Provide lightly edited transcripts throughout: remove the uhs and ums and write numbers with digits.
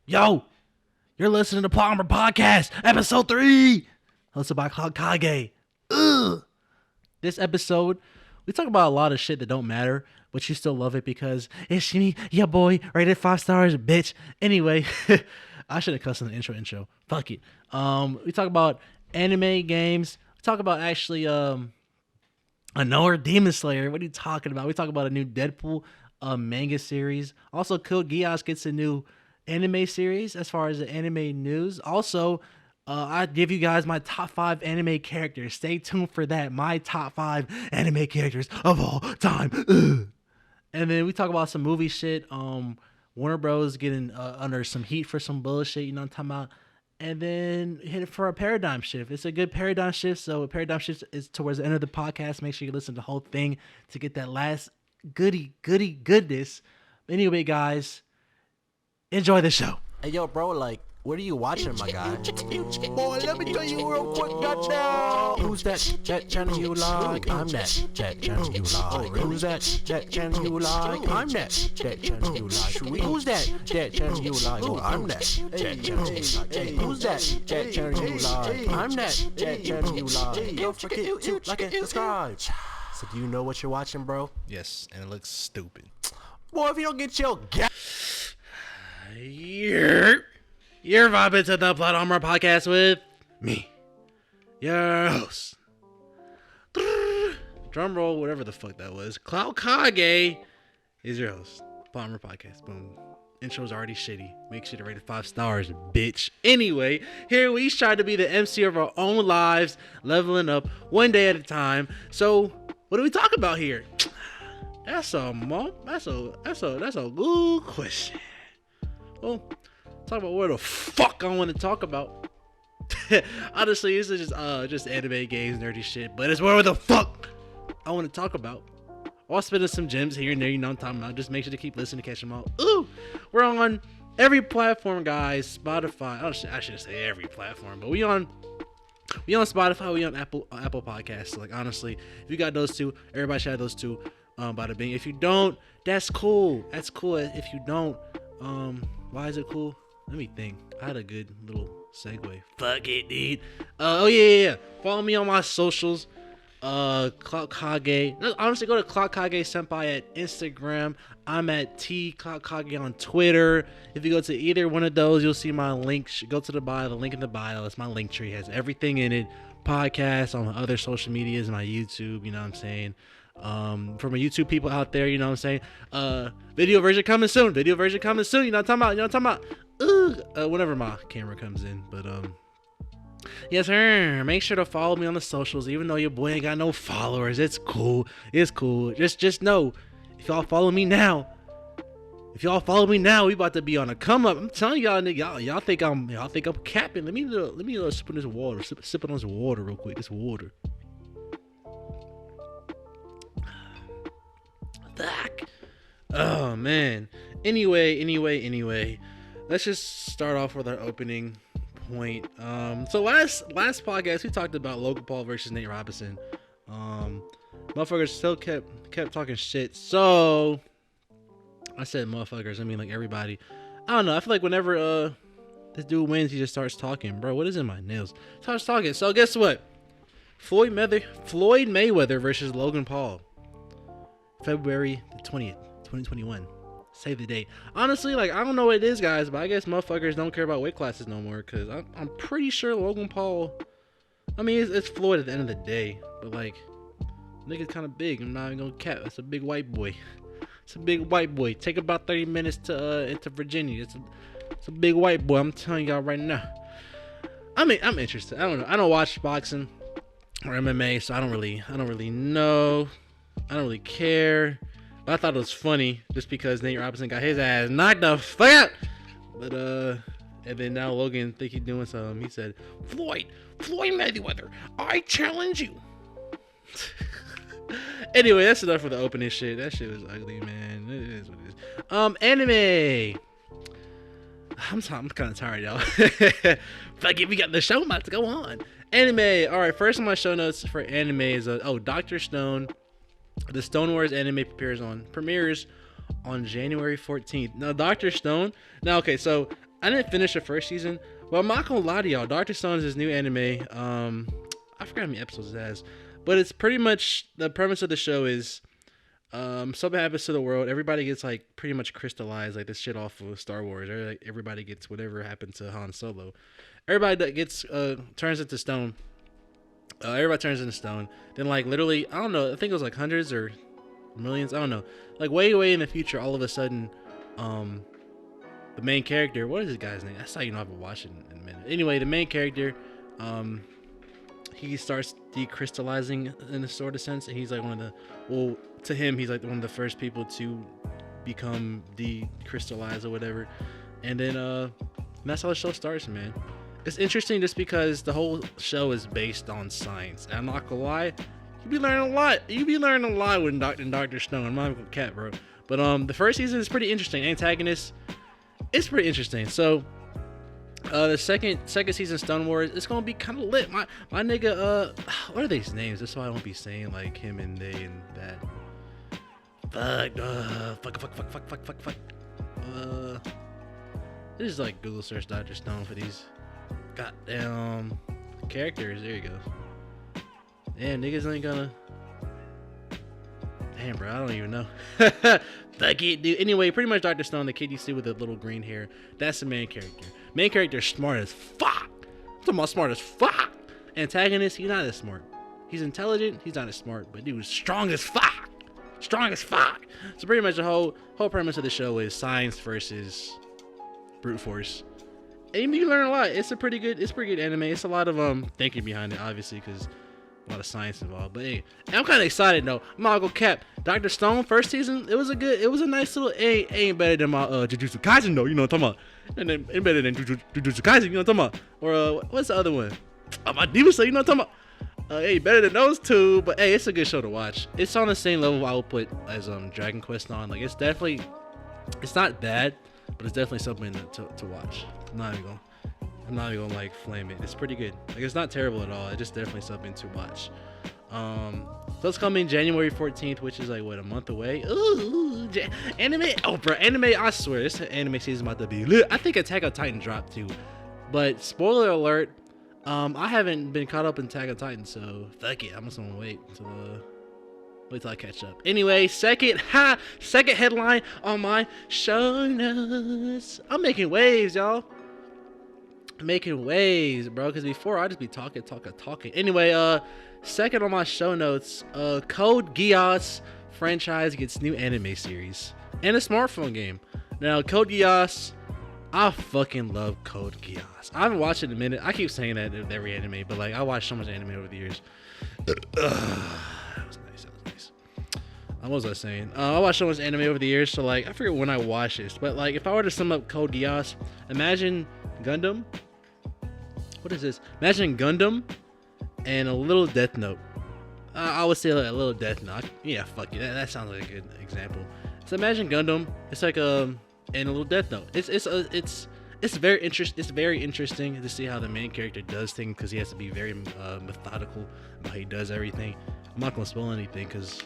Yo, you're listening to Plot Armor Podcast, Ep.3, hosted by Cloutkage. This episode, we talk about a lot of shit that don't matter, but you still love it because it's me, your boy, rated 5 stars, bitch. Anyway, I should have cussed in the intro. Fuck it. We talk about anime games. We talk about actually, Another Demon Slayer. What are you talking about? We talk about a new Deadpool manga series. Also, Code Geass gets a new anime series as far as the anime news. Also, I give you guys my top 5 anime characters. Stay tuned for that. My top 5 anime characters of all time. Ugh. And then we talk about some movie shit. Warner Bros. Getting under some heat for some bullshit, you know what I'm talking about? And then hit it for a paradigm shift. It's a good paradigm shift. So a paradigm shift is towards the end of the podcast. Make sure you listen to the whole thing to get that last goodness. Anyway, guys, enjoy the show. Hey, yo, bro, like, what are you watching, my guy? Boy, let me tell you real quick, goddamn. Who's that channel you like? I'm that channel you like. Who's that channel you like? I'm that channel you like. Who's that channel you like? Oh, I'm that channel you like. Who's that channel you like? I'm that channel you like. Don't forget to like and subscribe. So do you know what you're watching, bro? Yes, and it looks stupid. Boy, if you don't get your You're vibing to the Plot Armor Podcast with me, your host. Drum roll, whatever the fuck that was. Cloutkage is your host. Plot Armor Podcast. Boom. Intro's already shitty. Make sure to rate it 5 stars, bitch. Anyway, here we try to be the MC of our own lives, leveling up one day at a time. So, what do we talk about here? That's a good question. Well, talk about what the fuck I want to talk about. Honestly, this is just anime games, nerdy shit, but it's whatever the fuck I want to talk about. I'll spit in some gems here and there, you know what I'm talking about. Just make sure to keep listening to catch them all. Ooh, we're on every platform, guys. Spotify. I shouldn't say every platform, but we on Spotify, we on Apple Podcasts. So, like, honestly, if you got those two, everybody should have those two. Bada bing. If you don't, that's cool. That's cool. If you don't, why is it cool? Let me think. I had a good little segue. Fuck it, dude. Oh yeah. Follow me on my socials. Cloutkage. Honestly, go to Cloutkage Senpai at Instagram. I'm at Cloutkage on Twitter. If you go to either one of those, you'll see my link. Go to the bio. The link in the bio. It's my link tree. It has everything in it. Podcasts on other social medias, my YouTube. You know what I'm saying? For my YouTube people out there, you know what I'm saying? Video version coming soon. You know what I'm talking about? Whenever my camera comes in. But yes sir, make sure to follow me on the socials. Even though your boy ain't got no followers, it's cool. Just know, if y'all follow me now, we about to be on a come up. I'm telling y'all, nigga, y'all think I'm capping. Let me sip on this water. Sip on this water real quick. This water. Fuck. Oh man. Anyway. Let's just start off with our opening point. So last podcast we talked about Logan Paul versus Nate Robinson. Motherfuckers still kept talking shit. So I said motherfuckers, I mean like everybody. I don't know. I feel like whenever this dude wins, he just starts talking. Bro, what is in my nails? Starts talking. So guess what? Floyd Mayweather versus Logan Paul. February the 20th, 2021. Save the date. Honestly, like, I don't know what it is, guys, but I guess motherfuckers don't care about weight classes no more, because I'm pretty sure Logan Paul, I mean, it's Floyd at the end of the day, but, like, nigga's kind of big. I'm not even gonna cap. It's a big white boy. Take about 30 minutes to into Virginia. It's a big white boy. I'm telling y'all right now. I mean, I'm interested. I don't know. I don't watch boxing or MMA, so I don't really know. I don't really care, but I thought it was funny just because Nate Robinson got his ass knocked the fuck out. But and then now Logan think he's doing something. He said, Floyd Mayweather, I challenge you. Anyway, that's enough for the opening shit. That shit was ugly, man. It is what it is. Anime. I'm kind of tired, y'all. Fuck it, we got the show about to go on. Anime. All right, first on my show notes for anime is Dr. Stone. The Stone Wars anime premieres on January 14th. Now, Dr. Stone. Now, okay, so I didn't finish the first season. Well, I'm not gonna lie to y'all. Dr. Stone is his new anime. I forgot how many episodes it has, but it's pretty much the premise of the show is something happens to the world. Everybody gets like pretty much crystallized, like this shit off of Star Wars. Like, everybody gets whatever happened to Han Solo. Everybody that gets turns into stone. Everybody turns into stone. Then like literally, I don't know. I think it was like hundreds or millions. I don't know. Like way in the future, all of a sudden, the main character. What is this guy's name? That's how you know I've been watching in a minute. Anyway, the main character, he starts decrystallizing in a sort of sense, and he's like one of the. Well, to him, he's like one of the first people to become decrystallized or whatever. And then that's how the show starts, man. It's interesting just because the whole show is based on science. And I'm not gonna lie, you be learning a lot. You be learning a lot with Dr. Stone. I'm not gonna cat, bro. But the first season is pretty interesting. Antagonist, it's pretty interesting. So the second season, Stone Wars, it's gonna be kind of lit. My nigga, what are these names? Just so I won't be saying like him and they and that. Fuck. This is like Google search Dr. Stone for these goddamn characters. There you go. Damn, niggas ain't gonna. Damn, bro, I don't even know. Fuck it, dude. Anyway, pretty much Dr. Stone, the kid you see with the little green hair, that's the main character. Main character is smart as fuck. I'm talking about smart as fuck. Antagonist, he's not as smart. He's intelligent, he's not as smart, but dude, strong as fuck. Strong as fuck. So pretty much the whole premise of the show is science versus brute force. And you learn a lot. It's pretty good anime. It's a lot of thinking behind it, obviously, because a lot of science involved. But hey, I'm kind of excited though. I'm not gonna cap. Dr. Stone first season, it was a nice little. Ain't better than my Jujutsu Kaisen though. You know what I'm talking about? And then ain't better than Jujutsu Kaisen. You know what I'm talking about? Or what's the other one? My Demon Slayer. You know what I'm talking about? Ain't better than those two. But hey, it's a good show to watch. It's on the same level I would put as Dragon Quest on. Like it's not bad, but it's definitely something to watch. I'm not even gonna like flame it. It's pretty good. Like it's not terrible at all. It's just definitely something to watch. So it's coming January 14th, which is like what, a month away. Ooh, anime. Oh, bro, anime. I swear, this anime season is about to be lit. I think Attack on Titan dropped too, but spoiler alert. I haven't been caught up in Attack on Titan, so fuck it. I'm just gonna wait till I catch up. Anyway, second headline on my show notes. I'm making waves, y'all. Making waves, bro, because before I just be talking. Anyway, second on my show notes, Code Geass franchise gets new anime series and a smartphone game. Now, Code Geass, I fucking love Code Geass. I haven't watched it in a minute. I keep saying that in every anime, but like I watched so much anime over the years. That was nice. What was I saying? I watched so much anime over the years, so like I forget when I watched this, but like if I were to sum up Code Geass, imagine Gundam. What is this? Imagine Gundam and a little Death Note. I would say like a little Death Note. Yeah, fuck it. That sounds like a good example. So imagine Gundam. It's like and a little Death Note. It's very interesting to see how the main character does things because he has to be very methodical about how he does everything. I'm not gonna spoil anything because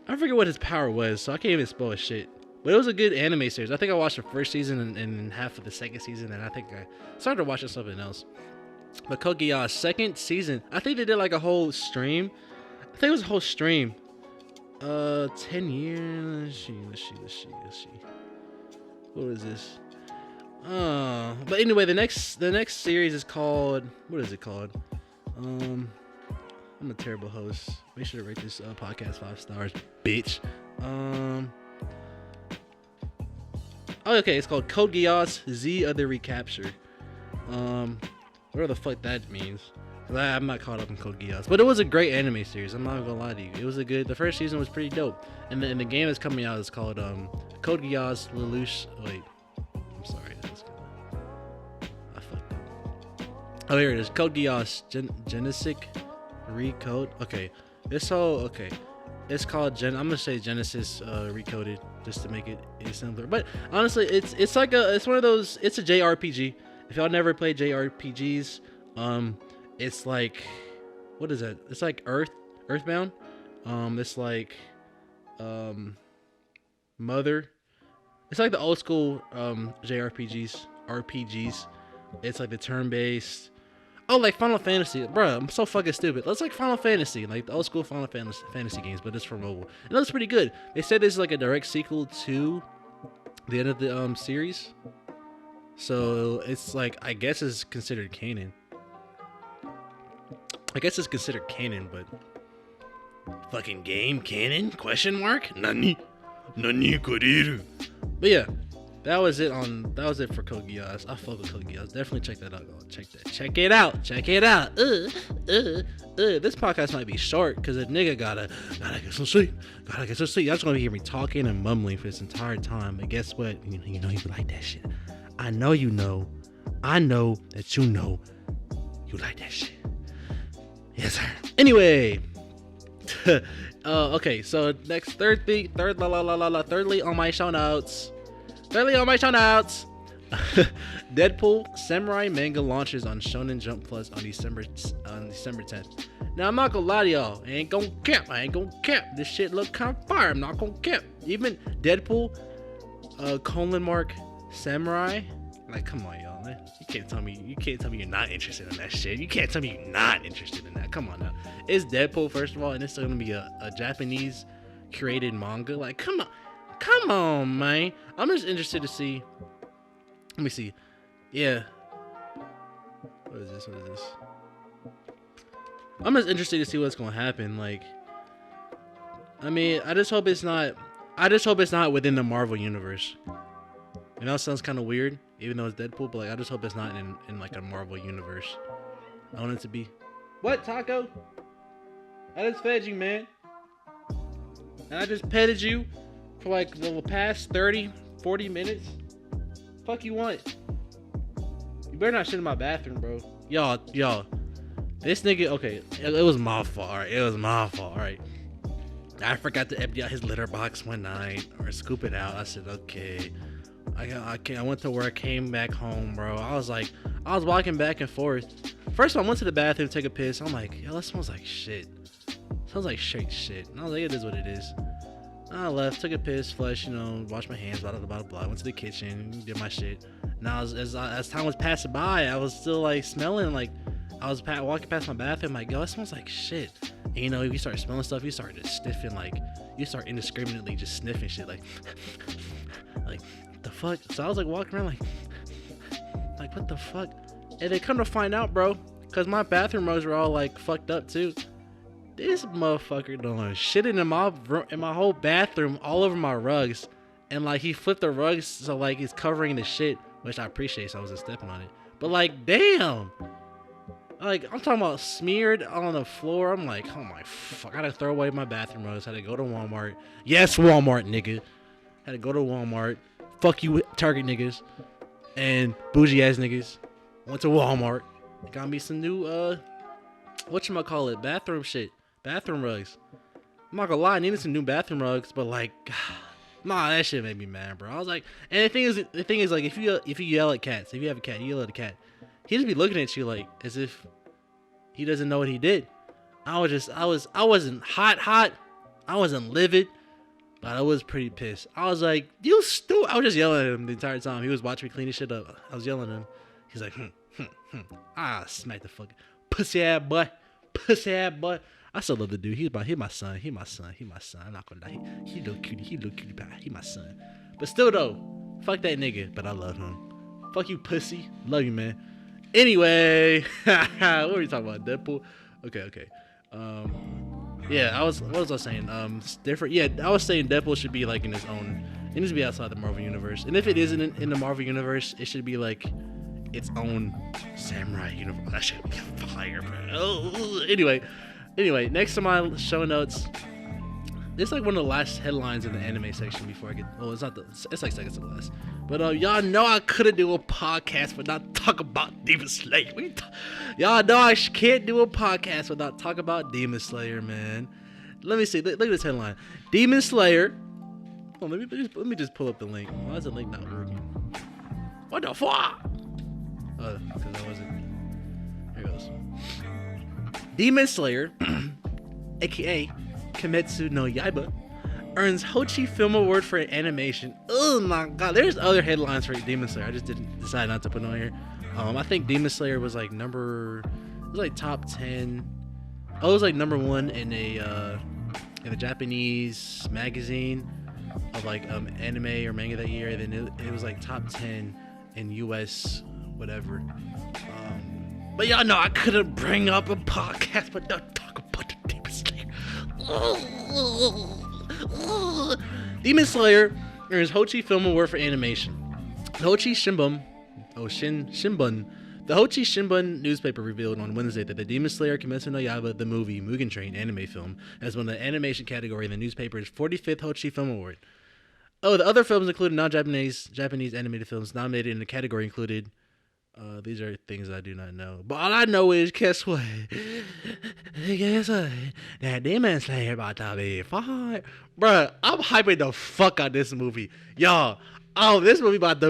I forget what his power was, so I can't even spoil shit. But it was a good anime series. I think I watched the first season and half of the second season, and I think I started watching something else. But Code Geass second season, I think they did like a whole stream. I think it was a whole stream. 10 years. Let's see. What is this? But anyway, the next series is called. What is it called? I'm a terrible host. Make sure to rate this podcast 5 stars, bitch. Oh, okay, it's called Code Geass Z of the Recapture. Whatever the fuck that means. I'm not caught up in Code Geass, but it was a great anime series. I'm not gonna lie to you. It was the first season was pretty dope, and the game that's coming out is called Code Geass Lelouch. Wait, I'm sorry. I fucked up. Oh, here it is. Code Geass Genesic Recode. Okay, it's called I'm gonna say Genesis Recoded just to make it simpler. But honestly, it's one of those. It's a JRPG. If y'all never played JRPGs, it's like, what is that? It's like Earthbound. It's like Mother. It's like the old school JRPGs. RPGs. It's like the turn-based. Oh, like Final Fantasy, bro. I'm so fucking stupid. Let's like Final Fantasy, like the old school Final Fantasy games, but it's for mobile. It looks pretty good. They said this is like a direct sequel to the end of the series, so it's like I guess it's considered canon. I guess it's considered canon, but fucking game canon? Question mark? Nani koreru? But yeah. That was it for Code Geass. I fuck with Code Geass. Definitely check that out. Check it out. This podcast might be short because a nigga gotta get some sleep. Y'all just gonna hear me talking and mumbling for this entire time. But guess what? You know you like that shit. I know you know. I know that you know you like that shit. Yes, sir. Anyway. Okay, so next thirdly on my show notes. Deadpool Samurai manga launches on Shonen Jump Plus on December 10th. Now I'm not gonna lie to y'all, I ain't gonna cap. This shit look kind of fire. I'm not gonna cap. Even Deadpool, Samurai. Like, come on, y'all, man. You can't tell me you're not interested in that shit. You can't tell me you're not interested in that. Come on now. It's Deadpool first of all, and it's gonna be a Japanese created manga. Like, come on, man. I'm just interested to see. Let me see. Yeah. What is this? I'm just interested to see what's gonna happen. Like, I mean, I just hope it's not within the Marvel universe. You know, it sounds kind of weird, even though it's Deadpool, but like, I just hope it's not in like a Marvel universe. I want it to be. What, Taco? I just fed you, man. And I just petted you for like the past 30-40 minutes. Fuck you want? You better not shit in my bathroom, bro. Y'all. This nigga, okay, it was my fault, alright? Alright? I forgot to empty out his litter box one night or scoop it out. I said, okay. I went to work, came back home, bro. I was walking back and forth. First of all, I went to the bathroom to take a piss. I'm like, yo, that smells like shit. Smells like straight shit. And I was like, it is what it is. I left, took a piss, flushed, washed my hands, blah, blah, blah, blah. Went to the kitchen, did my shit. Now, as time was passing by, I was still, like, smelling, like, I was walking past my bathroom, like, yo, it smells like shit. And, if you start smelling stuff, you start just sniffing, like, you start indiscriminately just sniffing shit, like, like, what the fuck? So I was, like, walking around, like, what the fuck? And they come to find out, bro, because my bathroom rugs were all, like, fucked up, too. This motherfucker doing shitting in my whole bathroom, all over my rugs, and like he flipped the rugs so like he's covering the shit, which I appreciate. So I wasn't stepping on it, but like, damn, like I'm talking about smeared on the floor. I'm like, oh my fuck, I gotta throw away my bathroom rugs. Had to go to Walmart. Yes, Walmart, nigga. Had to go to Walmart. Fuck you, Target niggas and bougie ass niggas. Went to Walmart. Got me some new whatchamacallit, bathroom shit. Bathroom rugs. I'm not gonna lie, I needed some new bathroom rugs, but like, nah, that shit made me mad, bro. I was like, and the thing is, like, if you yell at cats, if you have a cat, you yell at a cat, he just be looking at you like as if he doesn't know what he did. I wasn't hot, I wasn't livid, but I was pretty pissed. I was like, you stupid. I was just yelling at him the entire time. He was watching me clean his shit up. I was yelling at him. He's like, smack the fuck, pussy ass boy. I still love the dude. He's my son. He my son. I'm not gonna lie. He little cutie pie. He my son. But still though, fuck that nigga. But I love him. Fuck you, pussy. Love you, man. Anyway, what were we talking about? Deadpool. Okay. Yeah, what was I saying? It's different. Yeah, I was saying Deadpool should be like in his own. It needs to be outside the Marvel universe. And if it isn't in the Marvel universe, it should be like its own samurai universe. That should be fire, bro. Oh, Anyway, next to my show notes, this is like one of the last headlines in the anime section before I get. Well, it's like seconds to the last. But y'all know I couldn't do a podcast without talk about Demon Slayer. Y'all know I can't do a podcast without talk about Demon Slayer, man. Let me see. Look at this headline: Demon Slayer. Oh, let me just pull up the link. Why is the link not working? What the fuck? Because I wasn't. Here it goes. Demon Slayer, aka Kimetsu no Yaiba, earns Hochi Film Award for animation. Oh my god, there's other headlines for Demon Slayer. I just didn't decide not to put it on here. I think Demon Slayer was like top 10. Oh, it was like number 1 in a Japanese magazine of like anime or manga that year. And then it was like top 10 in US whatever. But y'all know I couldn't bring up a podcast but not talk about the Demon Slayer. Demon Slayer earns Hochi Film Award for animation. The Hochi Shimbun newspaper revealed on Wednesday that the Demon Slayer Kimetsu no Yaiba the movie Mugen Train anime film has won the animation category in the newspaper's 45th Hochi Film Award. Oh, the other films included Japanese animated films nominated in the category included. These are things I do not know. But all I know is, guess what? That Demon Slayer about to be fire. Bruh, I'm hyping the fuck out this movie. Y'all, this movie it's about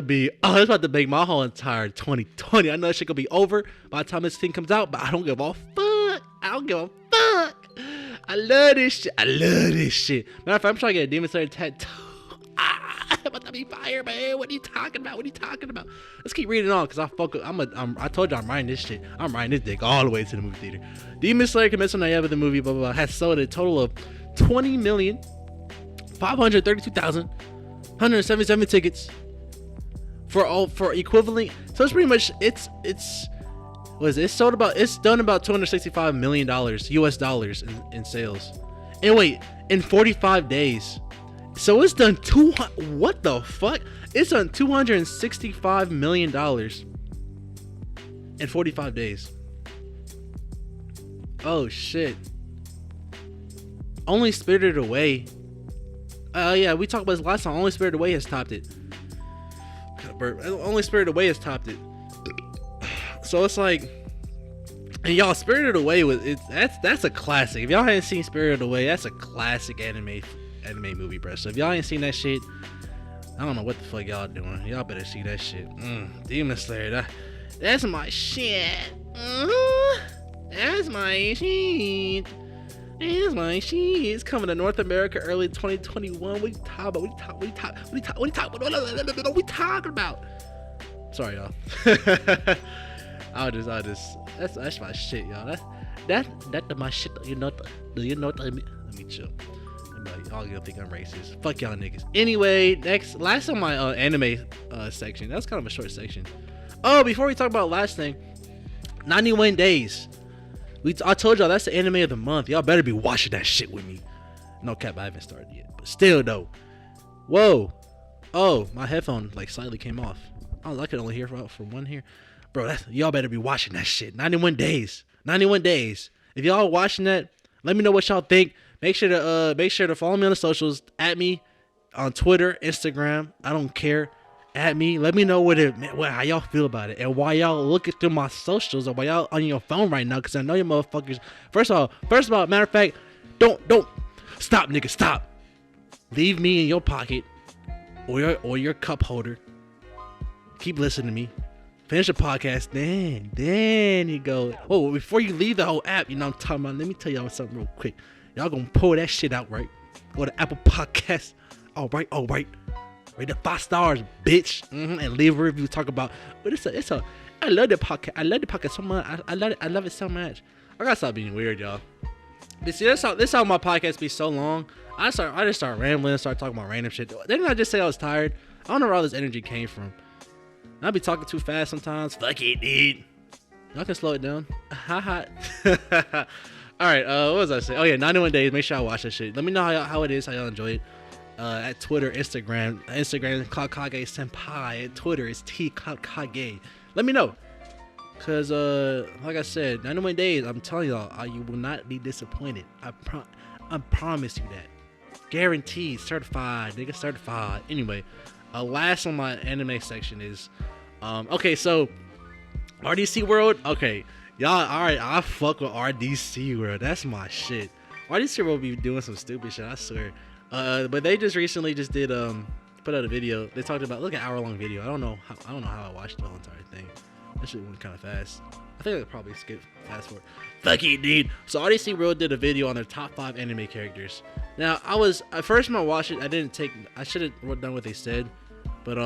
to make my whole entire 2020. I know that shit gonna be over by the time this thing comes out, but I don't give a fuck. I love this shit. Matter of fact, I'm trying to get a Demon Slayer tattoo. About to be fire, man. What are you talking about? Let's keep reading on, cause I told you I'm riding this shit. I'm riding this dick all the way to the movie theater. Demon Slayer Kimetsu no Yaiba the movie has sold a total of 20,532,177 tickets for equivalent. So it's pretty much it's done about $265 million US dollars in sales. And wait, in 45 days. So it's done what the fuck? It's done $265 million in 45 days. Oh shit. Only Spirited Away. Yeah, we talked about this last time. Only Spirited Away has topped it. Only Spirited Away has topped it. So it's like, and y'all, Spirited Away that's a classic. If y'all haven't seen Spirited Away, that's a classic anime movie, bro. So if y'all ain't seen that shit, I don't know what the fuck y'all doing. Y'all better see that shit. Demon Slayer, that's my shit. That's my shit. It's coming to North America early 2021. What are you talking about? Sorry, y'all. I'll just. That's my shit, y'all. That's my shit. Do you know what I mean? Let me chill. Y'all gonna think I'm racist. Fuck y'all niggas. Anyway, last on my anime section. That's kind of a short section. Oh, before we talk about last thing, 91 Days. I told y'all that's the anime of the month. Y'all better be watching that shit with me. No cap, I haven't started yet. But still though. Whoa. Oh, my headphone like slightly came off. I could only hear from one here. Bro, y'all better be watching that shit. 91 Days. 91 Days. If y'all watching that, let me know what y'all think. Make sure to follow me on the socials. At me on Twitter, Instagram. I don't care. At me. Let me know how y'all feel about it, and why y'all looking through my socials, or why y'all on your phone right now. Cause I know you motherfuckers. First of all, matter of fact, don't stop, nigga, stop. Leave me in your pocket or your cup holder. Keep listening to me. Finish the podcast, then you go. Oh, before you leave the whole app, you know what I'm talking about. Let me tell y'all something real quick. Y'all gonna pull that shit out, right? Go to Apple Podcasts. All right. Rate it 5 stars, bitch. And leave a review. Talk about. But I love the podcast. I love the podcast so much. I love it so much. I gotta stop being weird, y'all. But see, this how my podcast be so long. I just start rambling, start talking about random shit. Didn't I just say I was tired? I don't know where all this energy came from. I be talking too fast sometimes. Fuck it, dude. Y'all can slow it down. Haha. Alright, what was I saying? Oh yeah, 91 Days. Make sure I watch that shit. Let me know how it is, how y'all enjoy it. At Twitter, Instagram, Cloutkage Senpai. At Twitter, it's Cloutkage. Let me know. Cause like I said, 91 Days, I'm telling y'all, you will not be disappointed. I promise you that. Guaranteed, certified, nigga, certified. Anyway, last on my anime section is okay, so RDC World. Okay, y'all, alright, I fuck with RDC World. That's my shit. RDC World be doing some stupid shit, I swear. But they just recently did put out a video. They talked about, look, an hour-long video. I don't know how I watched the whole entire thing. That shit went kind of fast. I think I probably skipped fast forward. Fuck it, dude. So RDC World did a video on their top 5 anime characters. Now, I was at first when I watched it, I should have wrote down what they said, but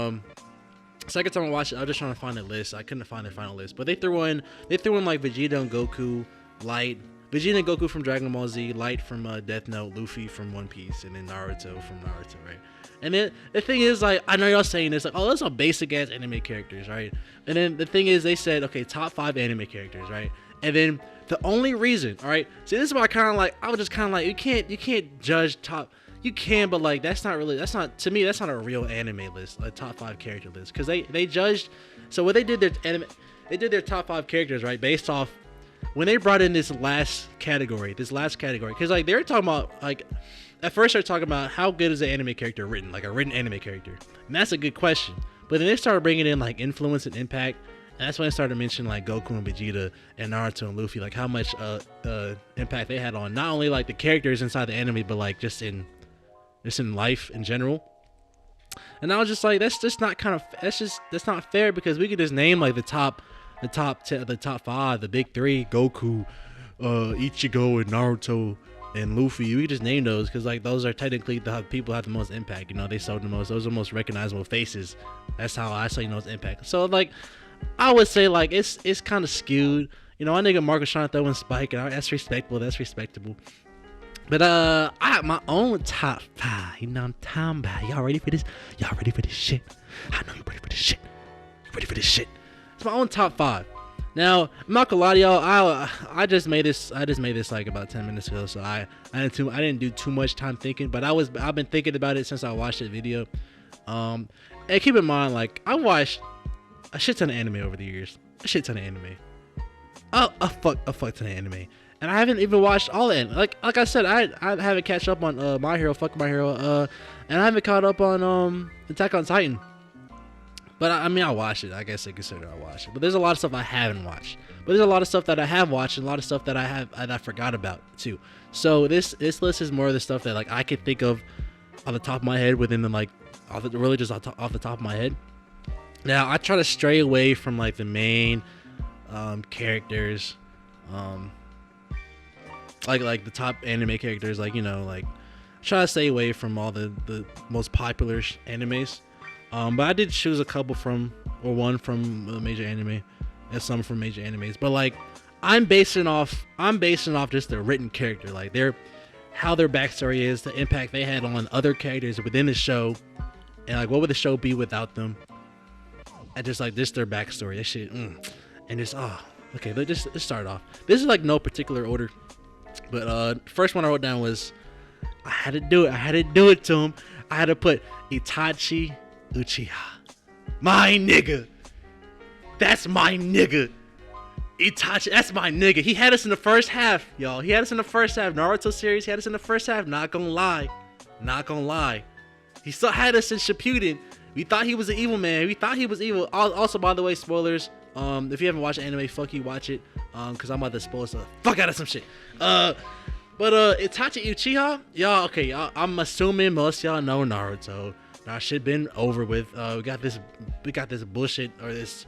second time I watched it, I was just trying to find a list. I couldn't find their final list, but they threw in like Vegeta and Goku, Light, Vegeta and Goku from Dragon Ball Z, Light from Death Note, Luffy from One Piece, and then Naruto from Naruto, right? And then the thing is, like, I know y'all saying this, like, oh, those are basic ass anime characters, right? And then the thing is, they said, okay, top 5 anime characters, right? And then the only reason, all right, see, this is why I was just kind of like, you can't judge top, you can, but like, to me, that's not a real anime list, a top 5 character list, because they judged, so what they did their top 5 characters, right, based off, when they brought in this last category, because like, they were talking about, like, at first they're talking about how good is an anime character written, like a written anime character, and that's a good question, but then they started bringing in like influence and impact. And that's when I started mentioning like Goku and Vegeta and Naruto and Luffy, like how much impact they had on not only like the characters inside the anime, but like just in life in general. And I was just like, that's not fair, because we could just name like the top 5, the big 3, Goku, Ichigo, and Naruto and Luffy. We could just name those, because like those are technically the people who have the most impact. You know, they sold the most. Those are the most recognizable faces. That's how I say, you know, it's impact. So like, I would say like it's kind of skewed. You know, my nigga Mark was trying to throw in Spike, and that's respectable. But I have my own top 5. You know what I'm talking about. Y'all ready for this? Y'all ready for this shit? I know you ready for this shit. You ready for this shit? It's my own top 5. Now, I'm not gonna lie to y'all. I just made this like about 10 minutes ago, so I didn't do too much time thinking. But I've been thinking about it since I watched that video. And keep in mind, like, I watched a shit ton of anime over the years. A shit ton of anime. A fuck ton of anime. And I haven't even watched all of it. Like I said, I haven't catch up on My Hero, My Hero, and I haven't caught up on Attack on Titan. But I mean, I watched it. I guess I consider I watched it. But there's a lot of stuff I haven't watched. But there's a lot of stuff that I have watched, and a lot of stuff that I forgot about too. So this list is more of the stuff that like I could think of off the top of my head, within the like, really just off the top of my head. Now I try to stray away from like the main characters, like the top anime characters, like, you know, like try to stay away from all the most popular animes. But I did choose a couple one from a major anime and some from major animes. But like, I'm basing off just the written character, like how their backstory is, the impact they had on other characters within the show, and like what would the show be without them, and just like their backstory, that shit, and just okay. Let's start off. This is like no particular order, but first one I wrote down was, I had to do it to him. I had to put Itachi Uchiha. My nigga. That's my nigga. Itachi, that's my nigga. He had us in the first half, y'all. He had us in the first half. Naruto series, he had us in the first half. Not gonna lie. He still had us in Shippuden. We thought he was an evil man. We thought he was evil. Also, by the way, spoilers. If you haven't watched anime, fuck you, watch it. Cause I'm about to spoil the fuck out of some shit. But Itachi Uchiha, y'all, okay, y'all, I'm assuming most of y'all know Naruto. Now shit been over with. We got this bullshit, or this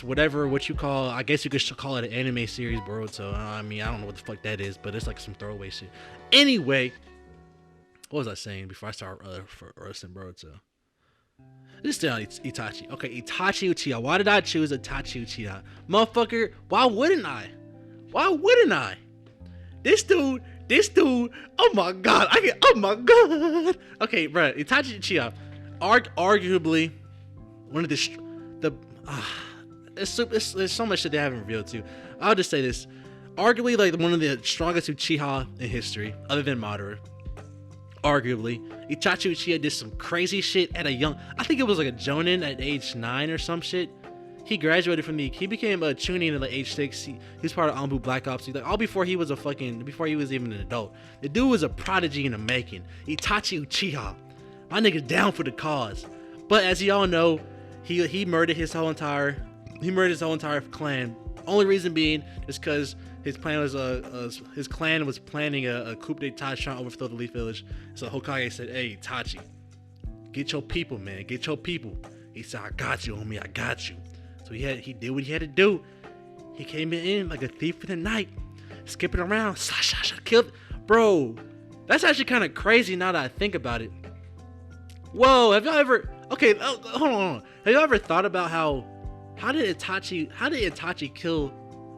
whatever, what you call, I guess you could call it an anime series, Boruto. I mean, I don't know what the fuck that is, but it's like some throwaway shit. Anyway, what was I saying before I start roasting Boruto? Just tell Itachi. Okay, Itachi Uchiha. Why did I choose Itachi Uchiha? Motherfucker, why wouldn't I? This dude, oh my god, oh my god. Okay, bro, Itachi Uchiha, arguably one of there's so much shit they haven't revealed too. I'll just say this, arguably like one of the strongest Uchiha in history, other than Madara. Arguably, Itachi Uchiha did some crazy shit at I think it was like a Jonin at age 9 or some shit. He graduated he became a Chunin at like age 6. He was part of Anbu Black Ops. Like all before he was even an adult. The dude was a prodigy in the making. Itachi Uchiha, my nigga's down for the cause. But as y'all know, he murdered his whole entire clan. Only reason being is because his clan was planning a coup d'etat trying to overthrow the Leaf Village. So Hokage said, "Hey, Itachi, get your people, man. Get your people." He said, "I got you, homie. I got you." So he did what he had to do. He came in like a thief in the night, skipping around. Killed, bro. That's actually kind of crazy now that I think about it. Whoa, have y'all ever? Okay, hold on. Have y'all ever thought about how did Itachi kill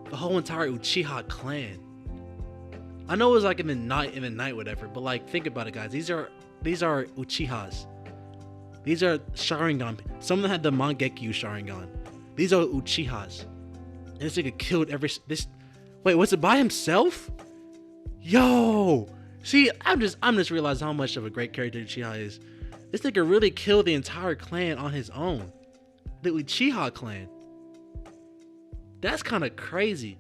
the whole entire Uchiha clan? I know it was like in the night, whatever. But like, think about it, guys. These are Uchihas. These are Sharingan. Some of them had the Mangekyo Sharingan. These are Uchihas. And this nigga killed this. Wait, was it by himself? Yo, see, I'm just realizing how much of a great character Uchiha is. This nigga really killed the entire clan on his own. The Uchiha clan. That's kind of crazy.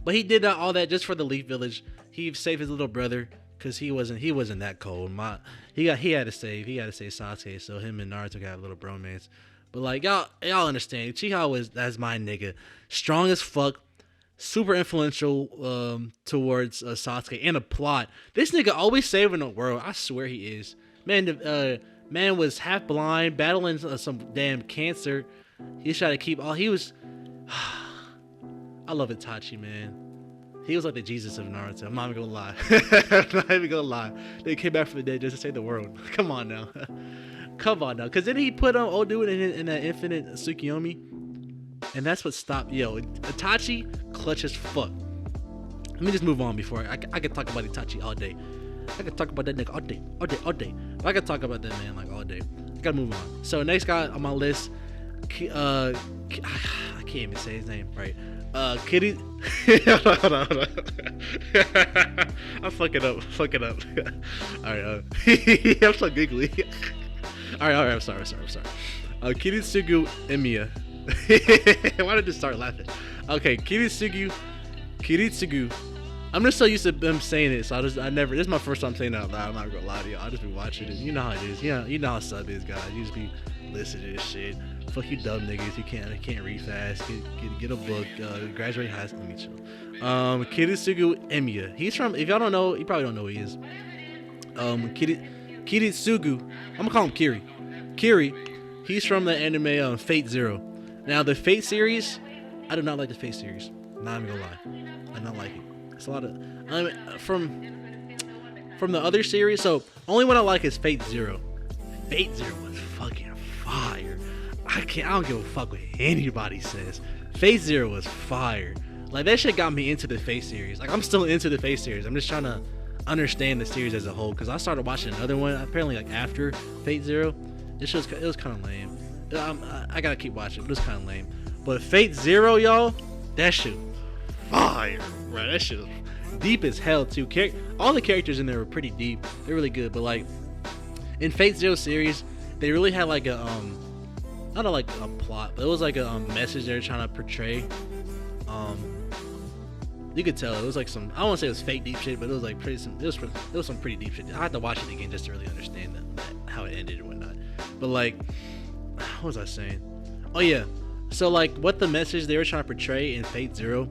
But he did all that just for the Leaf Village. He saved his little brother because he wasn't that cold. He had to save Sasuke, so him and Naruto got a little bromance. But like y'all understand, Uchiha that's my nigga. Strong as fuck, super influential towards Sasuke and a plot. This nigga always saving the world. I swear he is. Man was half blind, battling some damn cancer. He's trying to keep all. He was. I love Itachi, man. He was like the Jesus of Naruto. I'm not even gonna lie. I'm not even gonna lie. They came back from the dead just to save the world. Come on now. Come on now. Cause then he put on old dude in that infinite Tsukiyomi. And that's what stopped. Yo, Itachi, clutch as fuck. Let me just move on before I could talk about Itachi all day. I could talk about that nigga all day. But I could talk about that man like all day. I gotta move on. So next guy on my list, I can't even say his name right. Kitty. Hold on. I'm fucking up. Alright, I'm so giggly. Alright, I'm sorry. Kiritsugu Emiya. Why did I just start laughing? Okay, Kiritsugu. I'm just so used to them saying it, so this is my first time saying it out loud. I'm not gonna lie to you. I'll just be watching it. You know how it is. You know how sub is, guys. You just be listening to this shit. Fuck you dumb niggas. You can't read fast. Get a book. Graduate high school. Let me chill. Kiritsugu Emiya. He's from, if y'all don't know, you probably don't know who he is. Kiritsugu. I'm gonna call him Kiri. He's from the anime Fate Zero. Now the Fate series, I do not like the Fate series. Not even gonna lie. I don't like it. It's a lot of from the other series. So only one I like is Fate Zero. Fate Zero was fucking fire. I don't give a fuck what anybody says. Fate Zero was fire. Like that shit got me into the Fate series. Like I'm still into the Fate series. I'm just trying to understand the series as a whole because I started watching another one apparently like after Fate Zero. It was kind of lame. I gotta keep watching. It was kind of lame. But Fate Zero, y'all, that shit fire, right? That shit was deep as hell too. All the characters in there were pretty deep. They're really good. But like in Fate Zero series, they really had like a not like a plot, but it was like a message they were trying to portray. You could tell it was like some, I don't want to say it was fake deep shit, but it was like it was some pretty deep shit. I had to watch it again just to really understand how it ended and whatnot. But like, what was I saying? Oh yeah, so like what the message they were trying to portray in Fate Zero,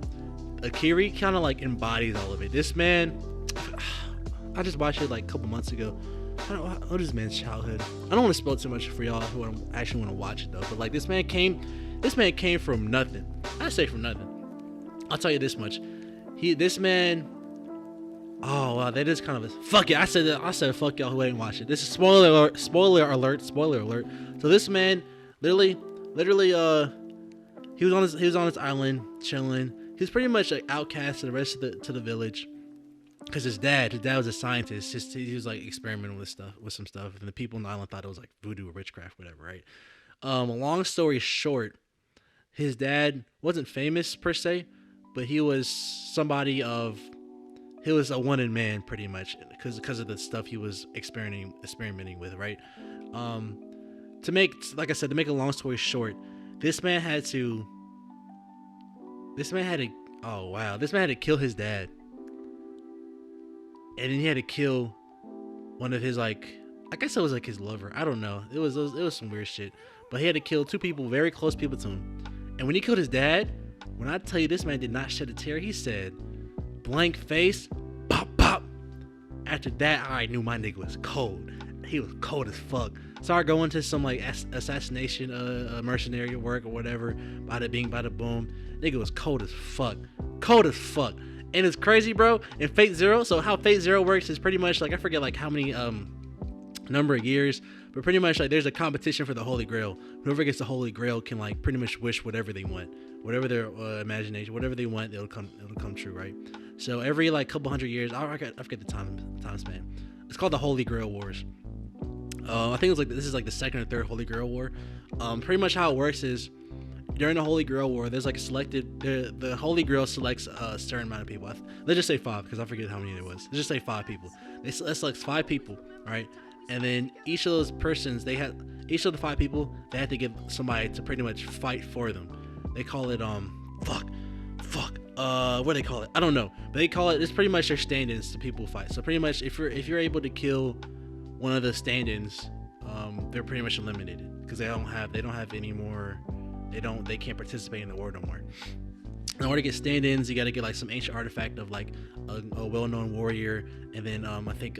Akiri kind of like embodies all of it. This man, I just watched it like a couple months ago. I don't know what is this man's childhood. I don't want to spoil too much for y'all who actually want to watch it though. But like this man came from nothing. I say from nothing. I'll tell you this much. This man. Oh wow, that is kind of a fuck it. I said fuck y'all who ain't watch it. This is spoiler alert. Spoiler alert. So this man literally he was on his island chilling. He was pretty much like outcast to the rest of the village. Because his dad was a scientist. He was like experimenting with some stuff, and the people on the island thought it was like voodoo or witchcraft, whatever, right? Long story short, his dad wasn't famous per se, but he was he was a wanted man pretty much because of the stuff he was experimenting with, right? To make a long story short, this man had to kill his dad. And then he had to kill one of his, like, I guess it was like his lover. I don't know. It was some weird shit. But he had to kill two people, very close people to him. And when he killed his dad, when I tell you this man did not shed a tear, he said, blank face, pop, pop. After that, I knew my nigga was cold. He was cold as fuck. Started going to some like assassination, mercenary work or whatever. Bada bing, bada boom. Nigga was cold as fuck. And it's crazy, bro. In Fate Zero, so how Fate Zero works is pretty much like, I forget like how many number of years, but pretty much like there's a competition for the Holy Grail. Whoever gets the Holy Grail can like pretty much wish whatever they want, whatever their imagination, whatever they want, it'll come true, right? So every like couple hundred years, I forget the time span. It's called the Holy Grail Wars. I think it's like this is like the second or third Holy Grail War. Pretty much how it works is during the Holy Grail War, there's like a selected. The Holy Grail selects a certain amount of people. Let's just say 5 because I forget how many it was. Let's just say 5 people. They select 5 people, right? And then each of those persons, each of the 5 people, they had to give somebody to pretty much fight for them. They call it what do they call it? I don't know, but they call it. It's pretty much their stand-ins to people fight. So pretty much, if you're able to kill one of the stand-ins, they're pretty much eliminated because they don't have any more. They can't participate in the war no more. In order to get stand-ins, you got to get like some ancient artifact of like a well-known warrior, and then I think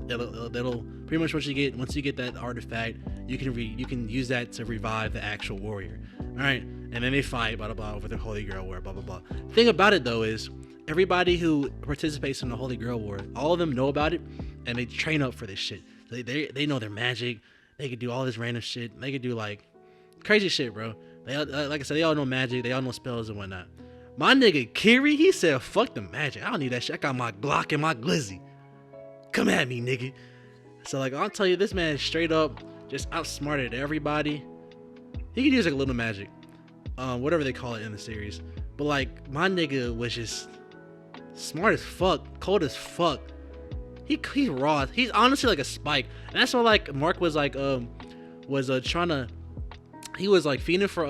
that'll pretty much once you get that artifact, you can use that to revive the actual warrior. All right, and then they fight blah blah blah over the Holy Grail War, blah blah blah. Thing about it though is everybody who participates in the Holy Grail War, all of them know about it, and they train up for this shit. They know their magic. They could do all this random shit. They could do like crazy shit, bro. They like I said, they all know magic. They all know spells and whatnot. My nigga Kiri, he said, "Fuck the magic. I don't need that shit. I got my Glock and my Glizzy. Come at me, nigga." So like I'll tell you, this man straight up just outsmarted everybody. He could use like a little magic, whatever they call it in the series. But like my nigga was just smart as fuck, cold as fuck. He's raw. He's honestly like a Spike, and that's why like Mark was like trying to. He was like fiending for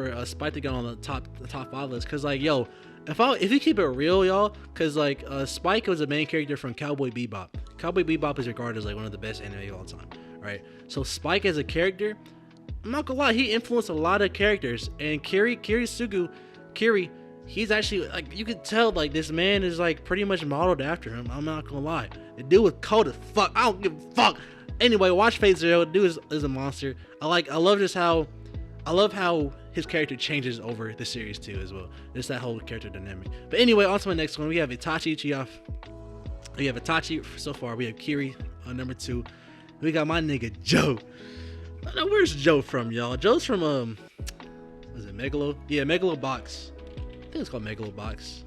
a Spike to get on the top 5 list, cause like yo, if you keep it real, y'all, cause like Spike was a main character from Cowboy Bebop. Cowboy Bebop is regarded as like one of the best anime of all time, right? So Spike as a character, I'm not gonna lie, he influenced a lot of characters, and Kiri, he's actually like, you could tell like this man is like pretty much modeled after him. I'm not gonna lie, the dude was cold as fuck. I don't give a fuck. Anyway, watch Fate Zero. The dude is a monster. I love how his character changes over the series too as well. Just that whole character dynamic. But anyway, on to the next one. We have Itachi. We have Itachi so far. We have Kiri on number 2. We got my nigga Joe. Now, where's Joe from, y'all? Joe's from was it Megalo? Yeah, Megalobox. I think it's called Megalobox.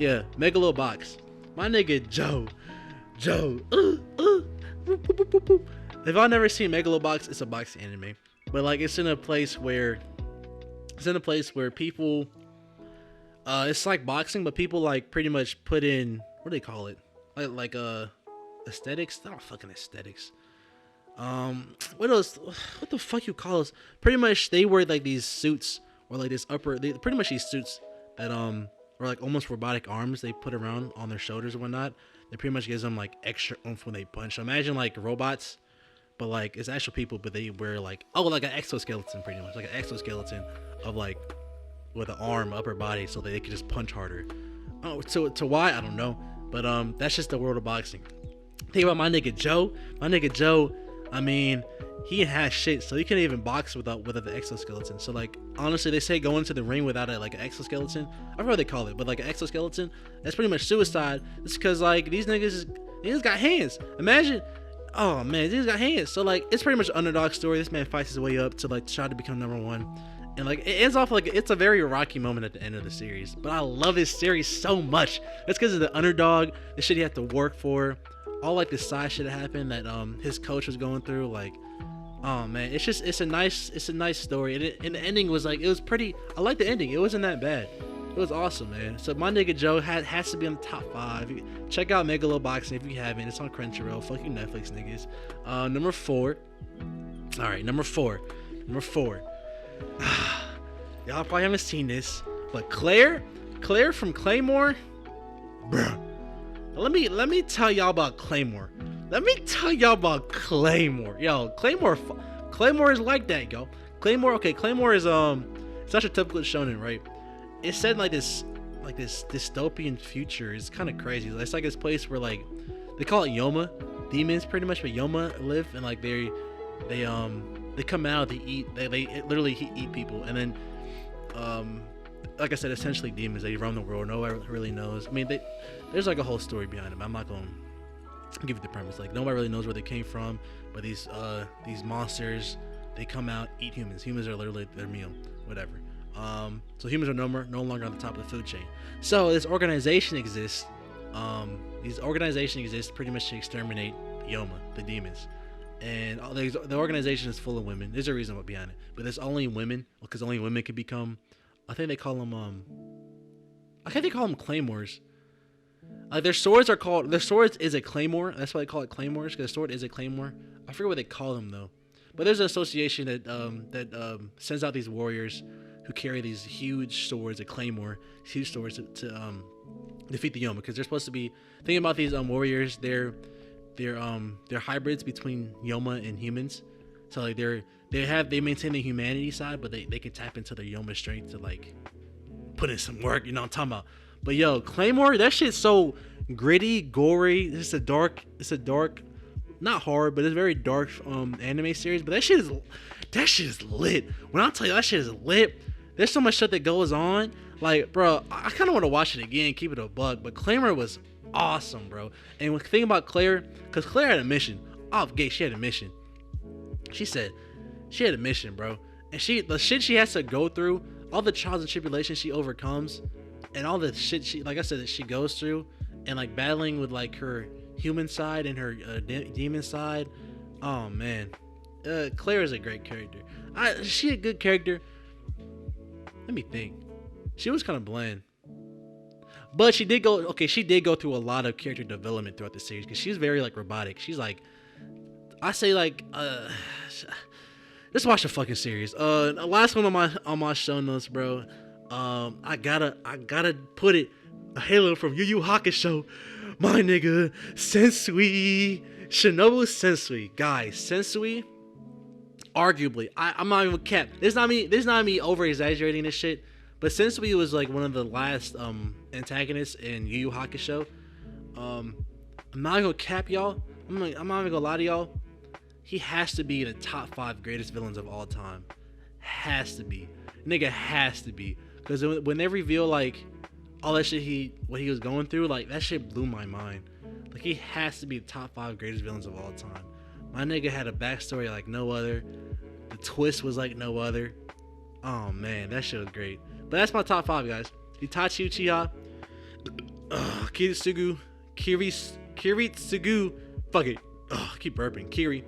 Yeah, Megalobox. My nigga Joe. If y'all never seen Megalobox, it's a boxing anime. But like it's in a place where people it's like boxing, but people like pretty much put in, what do they call it? Like aesthetics? Not fucking aesthetics. What else? What the fuck you call us? Pretty much they wear like these suits or like this pretty much these suits that or like almost robotic arms they put around on their shoulders and whatnot. That pretty much gives them like extra oomph when they punch. So imagine like robots, but like it's actual people, but they wear like like an exoskeleton, pretty much like an exoskeleton of like with an arm, upper body, so that they can just punch harder. Oh, to why I don't know, but that's just the world of boxing. Think about my nigga Joe. I mean, he has shit, so he couldn't even box without the exoskeleton. So like honestly, they say go into the ring without like an exoskeleton. I forgot what they call it, but like an exoskeleton, that's pretty much suicide. It's because like these niggas got hands. Imagine. Oh man, these got hands. So like it's pretty much an underdog story. This man fights his way up to like try to become number 1, and like it ends off like it's a very rocky moment at the end of the series. But I love this series so much. It's because of the underdog, the shit he had to work for, all like the side shit that happened that his coach was going through. Like, oh man, it's a nice story, and the ending was like, it was pretty. I like the ending. It wasn't that bad. It was awesome, man. So my nigga Joe has to be on the top 5. Check out Megaloboxing if you haven't. It's on Crunchyroll. Fuck you Netflix niggas. Number 4. All right, number 4. Y'all probably haven't seen this, but Claire from Claymore, bruh. Let me tell y'all about Claymore. Yo, Claymore is like that, yo. Claymore is such a typical shonen, right? It's set in like this dystopian future. It's kind of crazy. It's like this place where like they call it Yoma, demons pretty much, but Yoma live, and like they come out, they eat, they literally eat people, and then like I said, essentially demons. They roam the world. Nobody really knows. I mean, there's like a whole story behind them. I'm not gonna give you the premise. Like nobody really knows where they came from, but these monsters, they come out, eat humans. Humans are literally their meal, whatever. So humans are no longer on the top of the food chain. So this organization exists. These organizations exist pretty much to exterminate the Yoma, the demons. And the organization is full of women. There's a reason behind it, but there's only women because only women can become. I think they call them. I think they call them claymores. Like their swords is a claymore. That's why they call it claymores, because the sword is a claymore. I forget what they call them though. But there's an association that sends out these warriors who carry these huge swords, a claymore, huge swords to defeat the Yoma, because they're supposed to be thinking about these warriors. They're hybrids between Yoma and humans. So like they maintain the humanity side, but they can tap into their Yoma strength to like put in some work. You know what I'm talking about? But yo, Claymore, that shit's so gritty, gory. It's a dark, not horror, but it's very dark anime series. But that shit is lit. When I tell you that shit is lit, there's so much shit that goes on. Like, bro, I kind of want to watch it again, keep it a buck. But Claymore was awesome, bro. And when thinking about Claire, because Claire had a mission. Off gate, she had a mission. She said she had a mission, bro. And the shit she has to go through, all the trials and tribulations she overcomes, and all the shit she, like I said, that she goes through, and like battling with like her human side and her demon side. Oh man, Claire is a great character. She a good character. Let me think. She was kind of bland, but she did go through a lot of character development throughout the series, because she's very like robotic. She's like, I say like just watch the fucking series. The last one on my show notes, bro. I gotta put it. A Halo from Yu Yu Hakusho, my nigga Sensui, Shinobu Sensui, guys. Sensui, arguably, I'm not even cap. This not me over exaggerating this shit, but Sensui was like one of the last antagonists in Yu Yu Hakusho. I'm not gonna cap y'all. I'm not even gonna lie to y'all. He has to be in the top 5 greatest villains of all time. Has to be, nigga, has to be. Because when they reveal like all that shit what he was going through, like that shit blew my mind. Like he has to be the top 5 greatest villains of all time. My nigga had a backstory like no other. The twist was like no other. Oh man, that shit was great. But that's my top 5, guys. Itachi Uchiha, Kiritsugu, Kiritsugu, fuck it. I keep burping. Kiri.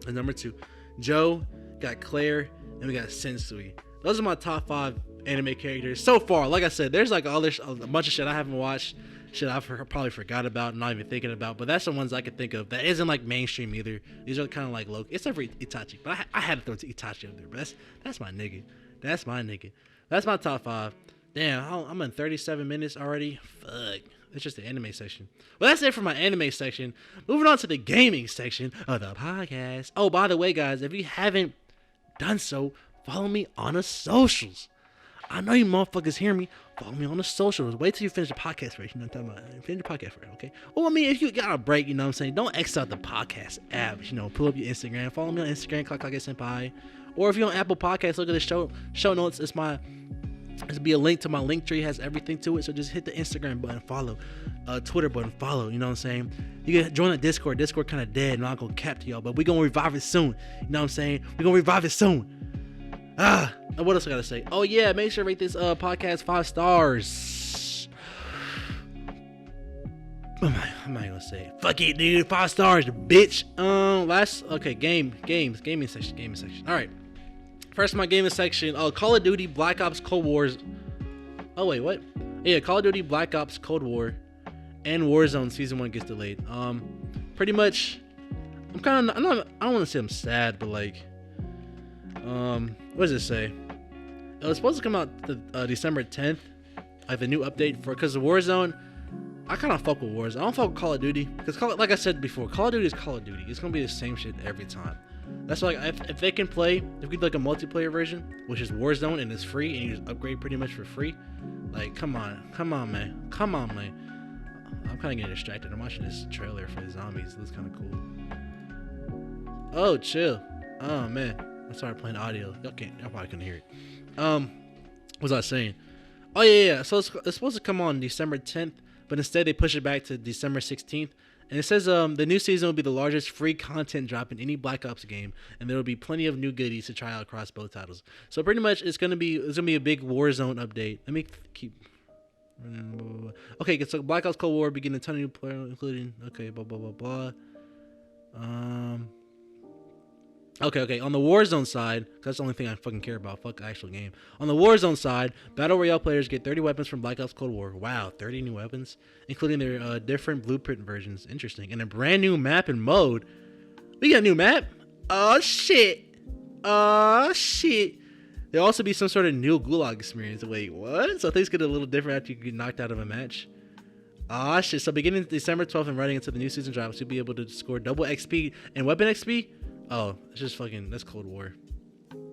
And number 2, Joe, got Claire, and we got Sensui. Those are my top 5 anime characters so far. Like I said, there's like a bunch of shit I haven't watched, shit I've probably forgot about, not even thinking about, but that's the ones I can think of that isn't like mainstream either. These are kind of like low, except for Itachi, but I had to throw Itachi up there. But that's my nigga. That's my nigga. That's my top 5. Damn, I'm in 37 minutes already. Fuck. It's just the anime section. Well, that's it for my anime section. Moving on to the gaming section of the podcast. Oh, by the way, guys, if you haven't done so, follow me on the socials. I know you motherfuckers hear me. Follow me on the socials. Wait till you finish the podcast first. You know what I'm talking about? Finish the podcast first, okay? Well, I mean, if you got a break, you know what I'm saying? Don't X out the podcast app. You know, pull up your Instagram. Follow me on Instagram, Cloutkage Senpai. Or if you're on Apple Podcasts, look at the show notes. It's be a link to my link tree. It has everything to it. So just hit the Instagram button, follow. Twitter button, follow. You know what I'm saying? You can join the Discord. Discord kind of dead. I'm not going to cap to y'all, but we're going to revive it soon. You know what I'm saying? We're going to revive it soon. What else I gotta say? Oh yeah, make sure to rate this podcast 5 stars. What am I gonna say? Fuck it, dude. 5 stars, bitch. Gaming section. All right. First, my gaming section. Call of Duty Black Ops Cold Wars. Oh wait, what? Yeah, Call of Duty Black Ops Cold War and Warzone Season 1 gets delayed. Pretty much, I don't want to say I'm sad, but like, what does it say? It was supposed to come out December 10th, like the new update because of Warzone. I kind of fuck with Warzone. I don't fuck with Call of Duty because, like I said before, Call of Duty is Call of Duty. It's gonna be the same shit every time. That's why if they can play, if we do like a multiplayer version, which is Warzone and it's free and you just upgrade pretty much for free, like come on, man. I'm kind of getting distracted. I'm watching this trailer for the zombies. It looks kind of cool. Oh, chill. Oh man. I started playing audio. Y'all probably couldn't hear it. What was I saying? Oh yeah. So it's supposed to come on December 10th, but instead they push it back to December 16th. And it says the new season will be the largest free content drop in any Black Ops game, and there will be plenty of new goodies to try out across both titles. So pretty much it's gonna be a big Warzone update. Let me keep. Okay, so Black Ops Cold War beginning a ton of new players, including blah blah blah blah. Okay. On the Warzone side, that's the only thing I fucking care about. Fuck the actual game. On the Warzone side, Battle Royale players get 30 weapons from Black Ops Cold War. Wow, 30 new weapons, including their different blueprint versions. Interesting. And a brand new map and mode. We got a new map. Oh shit. There'll also be some sort of new Gulag experience. Wait, what? So things get a little different after you get knocked out of a match. Ah shit. So beginning December 12th and running into the new season drops, you'll be able to score double XP and weapon XP. Oh, it's just fucking, that's Cold War.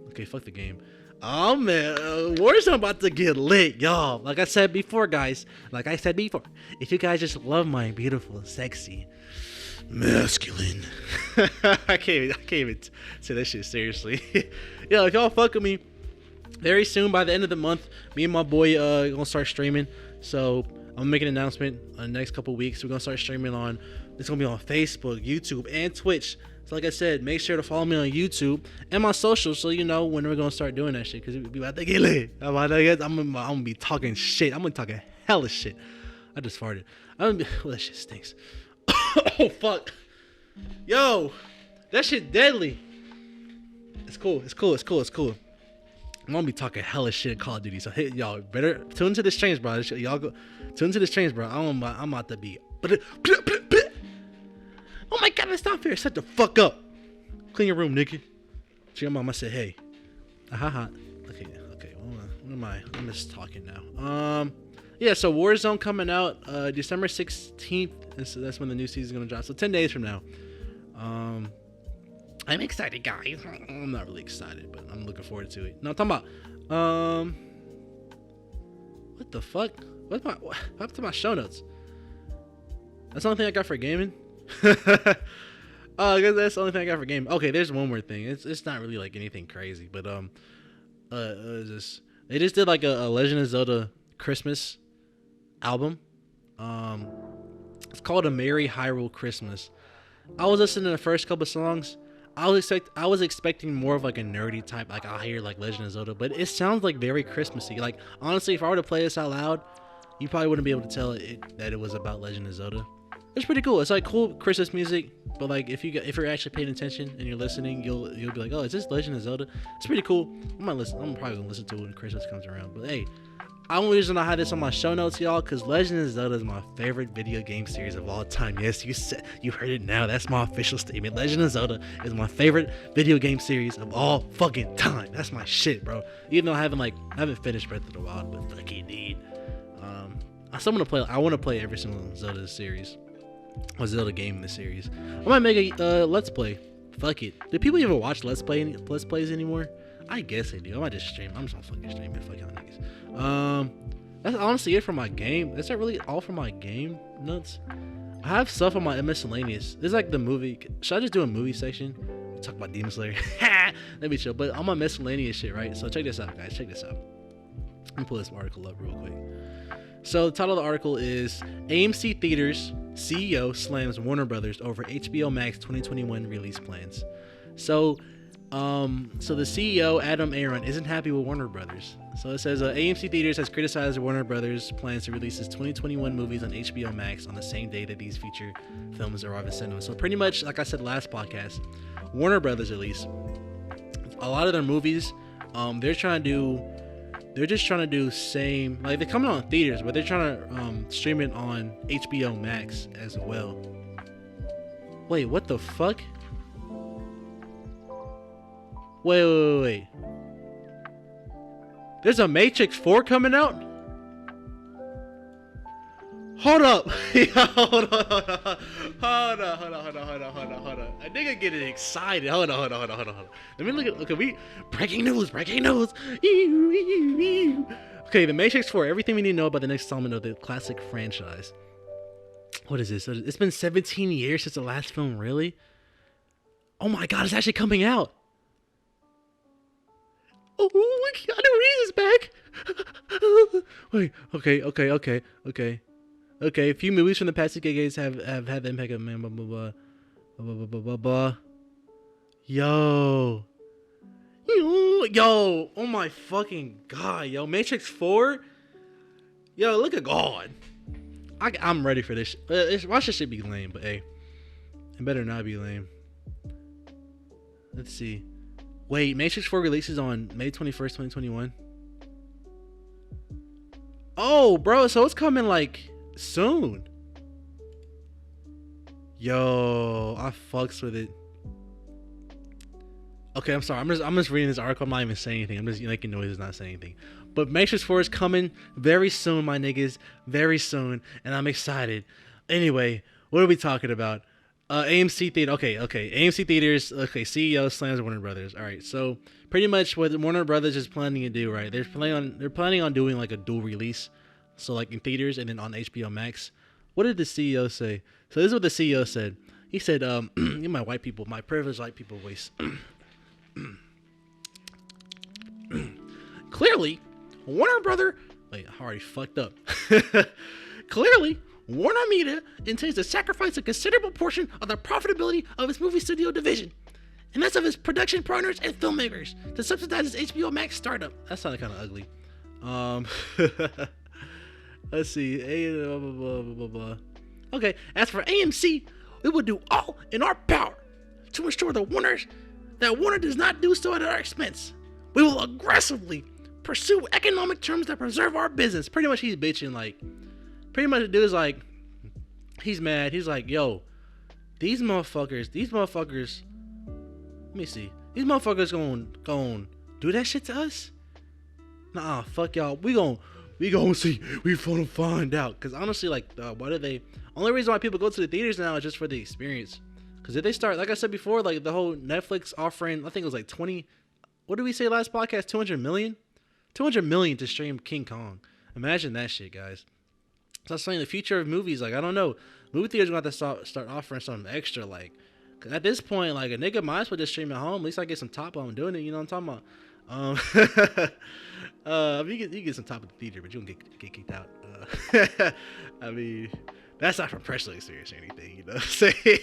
Okay, fuck the game. Oh man, Warzone about to get lit, y'all. Like I said before, guys. If you guys just love my beautiful, sexy, masculine. I can't even say that shit seriously. Yo, if y'all fuck with me, very soon by the end of the month, me and my boy gonna start streaming. So I'm gonna make an announcement in the next couple weeks. We're gonna start streaming on. It's gonna be on Facebook, YouTube, and Twitch. So like I said, make sure to follow me on YouTube and my socials so you know when we're gonna start doing that shit. Cause we about to get lit. I'm gonna be talking shit. I'm gonna talk hella shit. I just farted. That shit stinks. Oh fuck. Yo, that shit deadly. It's cool. I'm gonna be talking hella shit in Call of Duty. So hey, y'all better tune into this change, bro. Y'all go tune into this change, bro. I'm about to be. Oh my god, that's not fair. Shut the fuck up. Clean your room, nigga. So your mama said, hey. Okay. What am I? I'm just talking now. Yeah, so Warzone coming out December 16th. And so that's when the new season is gonna drop. So 10 days from now. I'm excited, guys. I'm not really excited, but I'm looking forward to it. No, I'm talking about what the fuck? What happened to my show notes? That's the only thing I got for gaming. I guess that's the only thing I got for game. Okay, there's one more thing. It's not really like anything crazy, but they just did like a Legend of Zelda Christmas album. It's called A Merry Hyrule Christmas. I was listening to the first couple songs. I was expecting more of like a nerdy type, like I hear like Legend of Zelda, but it sounds like very Christmassy. Like honestly, if I were to play this out loud, you probably wouldn't be able to tell that it was about Legend of Zelda. It's pretty cool. It's like cool Christmas music, but like if you're actually paying attention and you're listening, you'll be like, oh, is this Legend of Zelda? It's pretty cool. I'm probably gonna listen to it when Christmas comes around. But hey, the only reason I had this on my show notes, y'all, because Legend of Zelda is my favorite video game series of all time. Yes, you heard it now. That's my official statement. Legend of Zelda is my favorite video game series of all fucking time. That's my shit, bro. Even though I haven't finished Breath of the Wild, but fucking need. I want to play every single Zelda series. Or Zelda game in the series. I might make a let's play. Fuck it. Do people even watch let's plays anymore? I guess they do. I might just stream. I'm just gonna fucking stream it. Fuck y'all niggas. That's honestly it for my game. That's not really all for my game notes. I have stuff on my miscellaneous. This is like the movie. Should I just do a movie section? Talk about Demon Slayer. Let me chill. But on my miscellaneous shit, right? So check this out, guys. Check this out. Let me pull this article up real quick. So the title of the article is AMC Theaters CEO slams Warner Brothers over HBO Max 2021 release plans. So the CEO, Adam Aron, isn't happy with Warner Brothers. So it says AMC Theaters has criticized Warner Brothers' plans to release its 2021 movies on HBO Max on the same day that these feature films arrive in cinema. So pretty much, like I said last podcast, Warner Brothers at least, a lot of their movies, they're just trying to do same, like they're coming out in theaters, but they're trying to stream it on HBO Max as well. Wait, what the fuck? Wait. There's a Matrix 4 coming out? Hold up. Hold on. A nigga getting excited. Hold on. Let me look at, okay, breaking news. Okay, The Matrix 4, everything we need to know about the next installment of the classic franchise. What is this? It's been 17 years since the last film, really? Oh my god, it's actually coming out. Oh, Keanu Reeves is back. Wait, okay. A few movies from the past decades have had the impact of man. Blah blah blah blah blah blah blah blah. Yo, oh my fucking god, yo, Matrix 4. Yo, look at God. I'm ready for this. Watch this shit be lame, but hey, it better not be lame. Let's see. Wait, Matrix 4 releases on May 21st, 2021. Oh, bro, so it's coming like soon. Yo, I fucks with it. Okay, I'm sorry. I'm just reading this article. I'm not even saying anything. I'm just making noises, not saying anything. But Matrix 4 is coming very soon, my niggas. Very soon, and I'm excited. Anyway, what are we talking about? AMC theater. Okay. AMC theaters. Okay, CEO slams Warner Brothers. All right. So pretty much what Warner Brothers is planning to do, right? They're planning on doing like a dual release, so like in theaters and then on HBO Max. What did the CEO say? So this is what the CEO said. He said, my white people, my privileged white people voice. Clearly, Warner Brother. Wait, I already fucked up. Clearly, Warner Media intends to sacrifice a considerable portion of the profitability of its movie studio division, and that's of its production partners and filmmakers, to subsidize its HBO Max startup. That sounded kind of ugly. Let's see. Blah, blah, blah, blah. Okay, as for AMC, we will do all in our power to ensure that Warner does not do so at our expense. We will aggressively pursue economic terms that preserve our business. Pretty much he's bitching, like, pretty much the dude's like, he's mad. He's like, yo, these motherfuckers, let me see. These motherfuckers gonna do that shit to us? Nah, fuck y'all. We gonna see. We gonna find out. Cause honestly, like, why do they? Only reason why people go to the theaters now is just for the experience. Cause if they start, like I said before, like the whole Netflix offering, I think it was like 20. What did we say last podcast? 200 million. 200 million to stream King Kong. Imagine that shit, guys. So I was saying the future of movies, like, I don't know. Movie theaters are going to have to start offering something extra, like, cause at this point, like, a nigga might as well just stream at home. At least I get some top on doing it, you know what I'm talking about? You get some top of the theater, but you don't get kicked out. I mean, that's not from personal experience or anything, you know what I'm saying?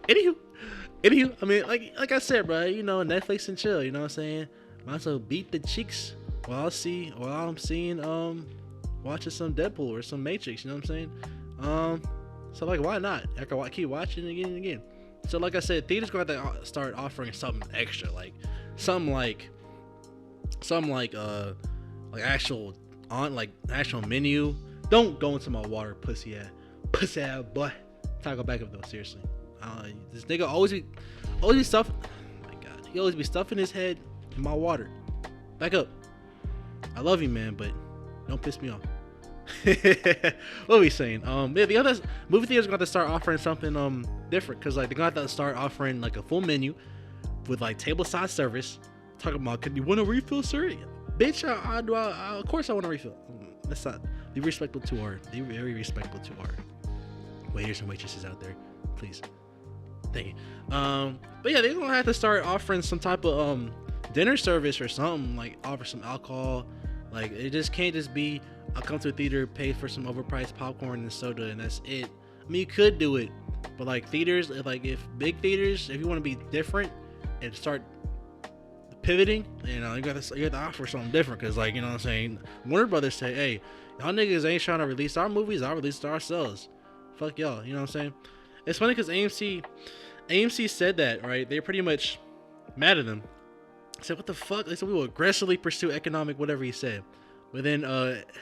Anywho, I mean, like I said, bro, you know, Netflix and chill, you know what I'm saying? Might as well beat the cheeks while I'm seeing, watching some Deadpool or some Matrix, you know what I'm saying? So like, why not? I can keep watching it again and again. So like I said, theaters going to have to start offering something extra, like something like actual menu. Don't go into my water, pussy ass boy. Talk back up though, seriously. This nigga always be stuffing. Oh my god, he always be stuffing his head in my water. Back up. I love you, man, but don't piss me off. What are we saying? Yeah, the other movie theaters are going to start offering something different, because like they're going to have to start offering like a full menu with like table side service. Talking about, can you want a refill, sir? Bitch, of course I want a refill. Let's not be respectful to our, be very respectful to our waiters and waitresses out there, please. Thank you. But yeah, they're gonna have to start offering some type of dinner service or something, like offer some alcohol. Like, it just can't just be, I'll come to a theater, pay for some overpriced popcorn and soda, and that's it. I mean, you could do it, but like theaters, like if big theaters, if you want to be different and start pivoting, you know, you got to offer something different, because like, you know what I'm saying, Warner Brothers say, hey, y'all niggas ain't trying to release our movies, I'll release it ourselves. Fuck y'all, you know what I'm saying? It's funny because AMC said that, right? They're pretty much mad at them. I said, what the fuck? They said, we will aggressively pursue economic whatever he said. But then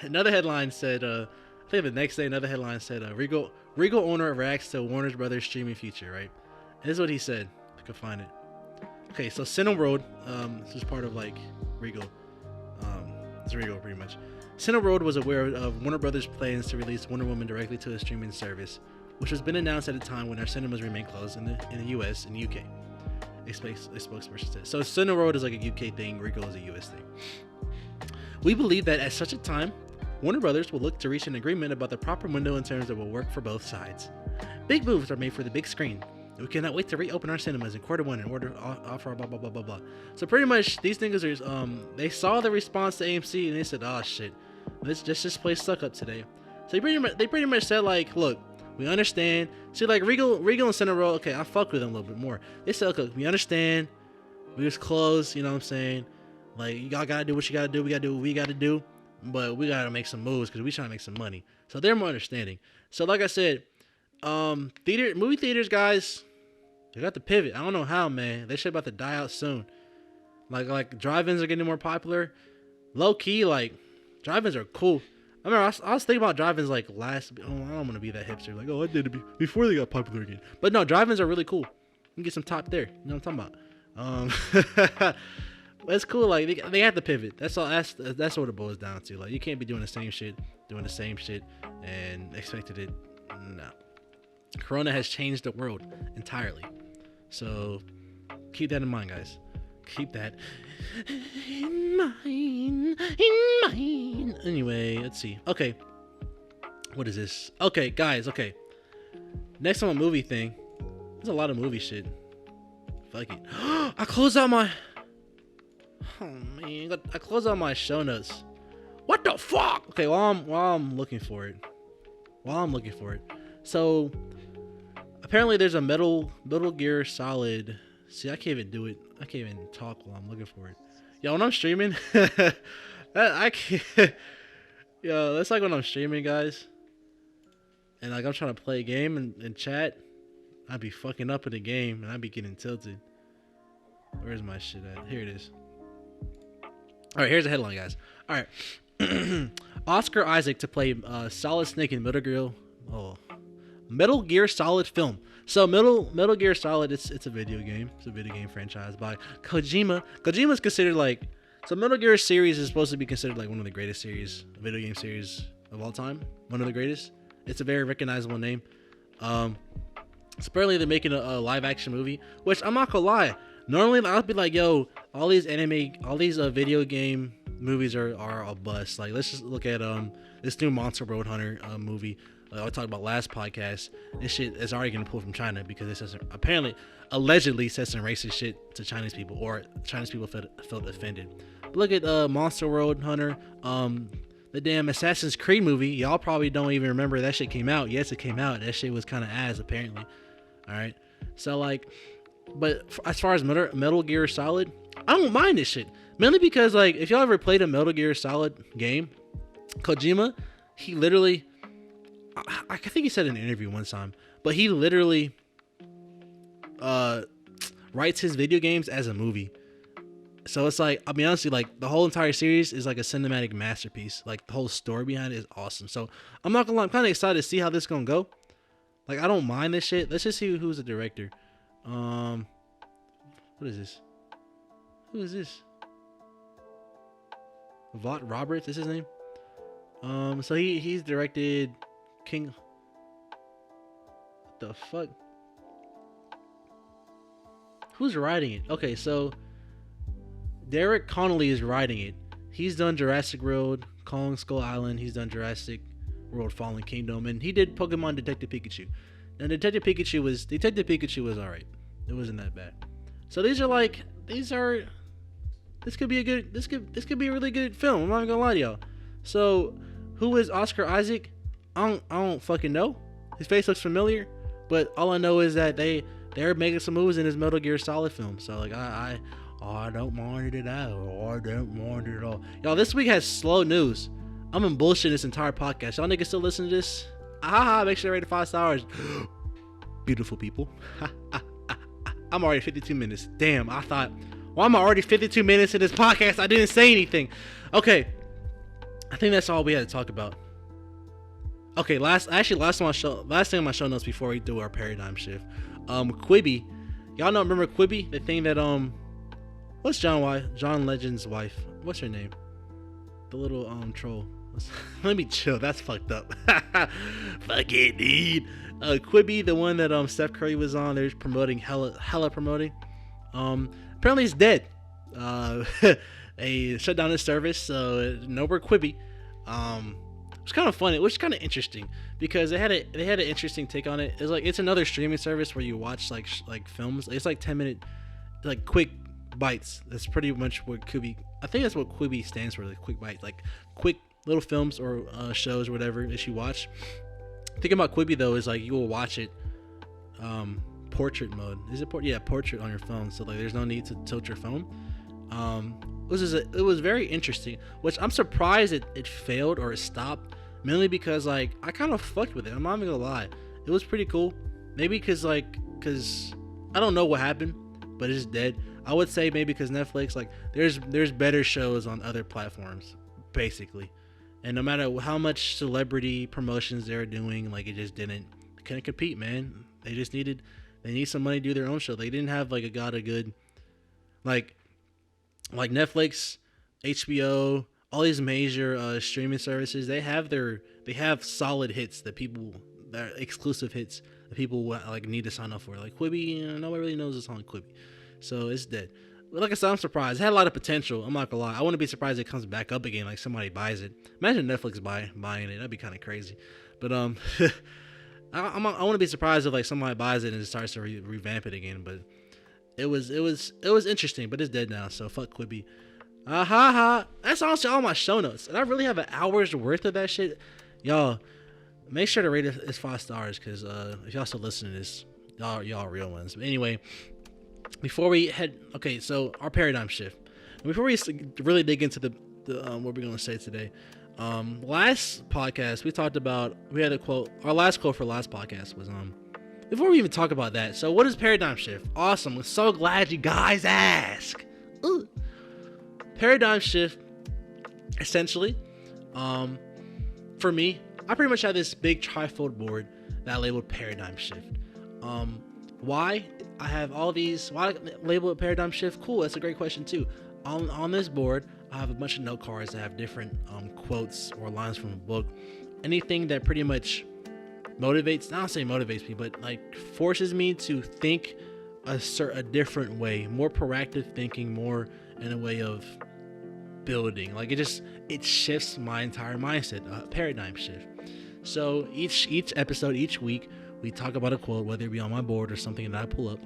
another headline said, I think the next day another headline said, Regal owner reacts to Warner Brothers streaming future, right? And this is what he said. If I can find it. Okay, so Cineworld, this is part of like Regal. It's Regal pretty much. Cineworld was aware of Warner Brothers' plans to release Wonder Woman directly to a streaming service, which has been announced at a time when our cinemas remain closed in the US and UK. A spokesperson said. So Cineworld is like a UK thing, Regal is a US thing. We believe that at such a time, Warner Brothers will look to reach an agreement about the proper window in terms that will work for both sides. Big moves are made for the big screen, We cannot wait to reopen our cinemas in Q1 and offer blah blah blah blah blah. So pretty much these niggas are they saw the response to AMC and they said, oh shit, this place suck up today. So they pretty much said like, look, we understand. See, like Regal and Center Row, okay, I fuck with them a little bit more. They said, okay, we understand. We was closed, you know what I'm saying? Like, y'all gotta do what you gotta do. We gotta do what we gotta do. But we gotta make some moves because we trying to make some money. So they're more understanding. So like I said, movie theaters, guys, they got to pivot. I don't know how, man. They shit about to die out soon. Like drive-ins are getting more popular. Low key, like drive-ins are cool. I remember I was thinking about drive-ins like I don't want to be that hipster. Like, oh, I did it before they got popular again. But no, drive-ins are really cool. You can get some top there. You know what I'm talking about? It's cool. Like they have to pivot. That's all. That's what it boils down to. Like you can't be doing the same shit, and expected it. No. Corona has changed the world entirely. So keep that in mind, guys. Keep that in mind. Anyway, let's see. Okay. What is this? Okay, guys. Okay. Next on a movie thing. There's a lot of movie shit. Fuck it. I closed out my... Oh, man. I closed out my show notes. What the fuck? Okay, while I'm looking for it. So... apparently there's a Metal Gear Solid. See, I can't even do it. I can't even talk while I'm looking for it. Yo, when I'm streaming, I can't. Yo, that's like when I'm streaming, guys. And like I'm trying to play a game and chat. I'd be fucking up in the game and I'd be getting tilted. Where's my shit at? Here it is. Alright, here's the headline, guys. Alright. Oscar Isaac to play Solid Snake in Metal Gear Solid film. So Metal Gear Solid, it's a video game. It's a video game franchise by Kojima. Kojima's considered like, so Metal Gear series is supposed to be considered like one of the greatest video game series of all time. One of the greatest. It's a very recognizable name. So apparently they're making a live action movie, which I'm not gonna lie. Normally I'll be like, yo, all these video game movies are a bust. Like let's just look at this new Monster Road Hunter movie. I talked about last podcast. This shit is already getting pulled from China because it says allegedly says some racist shit to Chinese people, or Chinese people felt offended. But look at Monster Road Hunter, the damn Assassin's Creed movie. Y'all probably don't even remember that shit came out. Yes, it came out. That shit was kind of ass apparently. All right, so like, but as far as Metal Gear Solid, I don't mind this shit mainly because like if y'all ever played a Metal Gear Solid game, Kojima, he literally. I think he said in an interview one time, but he literally writes his video games as a movie. So it's like, I'll be honest with you, like the whole entire series is like a cinematic masterpiece. Like the whole story behind it is awesome. So I'm not gonna lie, I'm kind of excited to see how this is gonna go. Like I don't mind this shit. Let's just see who's the director. What is this? Who is this? Vought Roberts is his name. So he's directed King. What the fuck? Who's writing it? Okay, so Derek Connolly is writing it. He's done Jurassic World, Kong Skull Island. He's done Jurassic World Fallen Kingdom, and he did Pokemon Detective Pikachu. And Detective Pikachu was alright. It wasn't that bad. So this could be a really good film. I'm not gonna lie to y'all. So who is Oscar Isaac? I don't fucking know. His face looks familiar, but all I know is that they're making some moves in his Metal Gear Solid film. So like I don't mind it at all. I don't mind it at all. Y'all, this week has slow news. I'm in bullshit this entire podcast. Y'all niggas still listen to this? Make sure to rate it 5 stars. Beautiful people. I'm already 52 minutes. Damn, I thought, why am I already 52 minutes in this podcast? I didn't say anything. Okay, I think that's all we had to talk about. Okay, last thing on my show notes before we do our paradigm shift. Quibi, y'all know, remember Quibi, the thing that what's John Legend's wife? What's her name? The little troll. Let me chill. That's fucked up. Fuck it, dude. Quibi, the one that Steph Curry was on. They're promoting hella promoting. Apparently it's dead. They shut down his service. So no more Quibi. was kind of funny, which is kind of interesting because they had an interesting take on it. It's like it's another streaming service where you watch like films. It's like 10-minute, like quick bites. That's pretty much what Quibi. I think that's what Quibi stands for, like quick bites, like quick little films or shows or whatever that you watch. Thinking about Quibi though is like you will watch it portrait mode. Is it portrait on your phone? So like there's no need to tilt your phone. It was very interesting, which I'm surprised it failed or it stopped, mainly because like I kind of fucked with it. I'm not even gonna lie, it was pretty cool. Maybe because I don't know what happened, but it's dead. I would say maybe because Netflix, like there's better shows on other platforms, basically, and no matter how much celebrity promotions they're doing, like it just couldn't compete, man. They need some money to do their own show. They didn't have like a good like Netflix, HBO, all these major streaming services. They have solid hits that are exclusive hits that people like need to sign up for. Like Quibi, nobody really knows it's on Quibi, so it's dead. But like I said, I'm surprised. It had a lot of potential. I'm not gonna lie. I wouldn't be surprised if it comes back up again. Like somebody buys it. Imagine Netflix buying it. That'd be kind of crazy. But I wouldn't be surprised if like somebody buys it and it starts to revamp it again. But it was interesting. But it's dead now. So fuck Quibi. That's honestly all my show notes, and I really have an hour's worth of that shit. Y'all, make sure to rate it as 5 stars, because if y'all still listening to this, y'all real ones. But anyway, before we so our paradigm shift. Before we really dig into the what we're gonna say today, last podcast we had a quote. Our last quote for last podcast was before we even talk about that. So what is paradigm shift? Awesome. I'm so glad you guys asked. Ooh. Paradigm shift, essentially, for me, I pretty much have this big trifold board that I labeled paradigm shift. Why I have all these? Why I label it paradigm shift? Cool, that's a great question too. On this board, I have a bunch of note cards that have different quotes or lines from a book. Anything that pretty much motivates, not say motivates me, but like forces me to think a different way, more proactive thinking, more in a way of building. Like it shifts my entire mindset, paradigm shift. So each episode, each week, we talk about a quote, whether it be on my board or something that I pull up,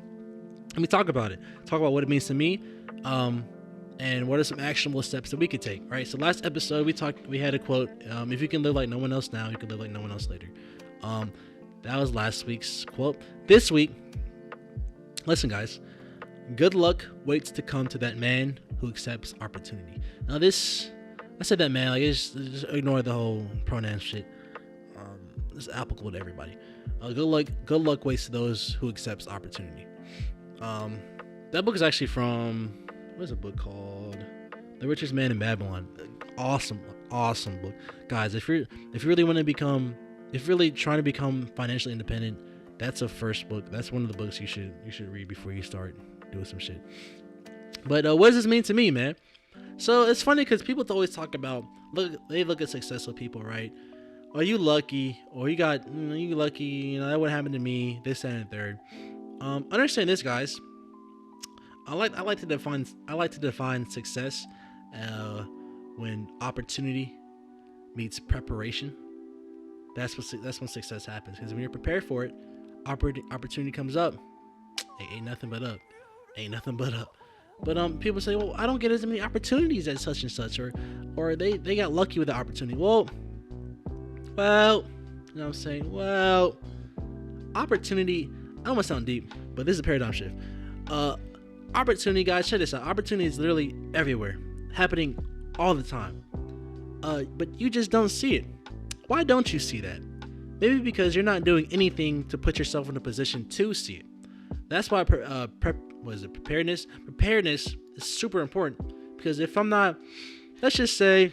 and we talk about it. Talk about what it means to me, and what are some actionable steps that we could take. Right. So last episode we had a quote. If you can live like no one else now, you can live like no one else later. That was last week's quote. This week, listen, guys. Good luck waits to come to that man who accepts opportunity. Now I said that man, like just ignore the whole pronoun shit. It's applicable to everybody. Good luck waits to those who accepts opportunity. That book is actually from, what is a book called? The Richest Man in Babylon. Awesome book, guys. If you're really trying to become financially independent, that's a first book. That's one of the books you should read before you start doing some shit. But what does this mean to me, man? So it's funny because people always talk about they look at successful people, right? Are you lucky? Or you lucky? That wouldn't happen to me. This, that, and the third. Understand this, guys. I like to define success when opportunity meets preparation. That's when success happens. Because when you're prepared for it, opportunity comes up. Ain't nothing but up. But people say, well, I don't get as many opportunities as such and such, or they got lucky with the opportunity. Well, you know what I'm saying? Well, opportunity, I don't want to sound deep, but this is a paradigm shift. Opportunity, guys, check this out. Opportunity is literally everywhere, happening all the time. But you just don't see it. Why don't you see that? Maybe because you're not doing anything to put yourself in a position to see it. That's why preparedness? Preparedness is super important, because if I'm not, let's just try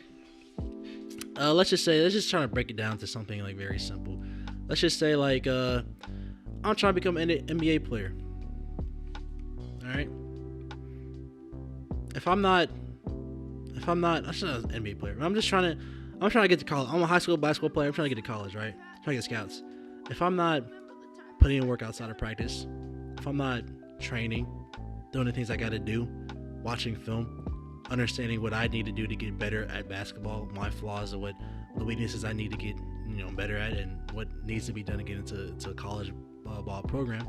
to break it down to something like very simple. Let's just say like I'm trying to become an NBA player. All right. If I'm not, I should not an NBA player. I'm trying to get to college. I'm a high school basketball player. I'm trying to get to college, right? I'm trying to get scouts. If I'm not putting in work outside of practice, if I'm not training, doing the things I got to do, watching film, understanding what I need to do to get better at basketball, my flaws, and what the weaknesses I need to get better at, and what needs to be done to get into a college ball program.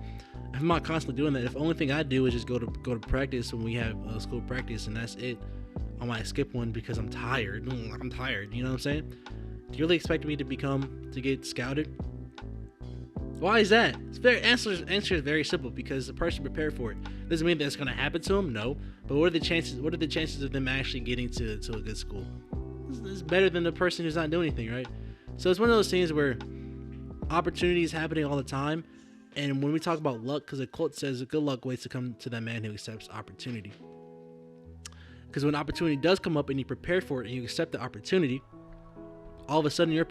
If I'm not constantly doing that, if the only thing I do is just go to practice when we have school practice and that's it, I might skip one because I'm tired. I'm tired. You know what I'm saying? Do you really expect me to get scouted? Why is that? Answer is very simple, because the person prepared for it. Doesn't mean that's going to happen to them, no. But what are the chances of them actually getting to a good school? It's better than the person who's not doing anything, right? So it's one of those things where opportunity is happening all the time. And when we talk about luck, because the quote says, good luck waits to come to that man who accepts opportunity. Because when opportunity does come up and you prepare for it and you accept the opportunity, all of a sudden you're in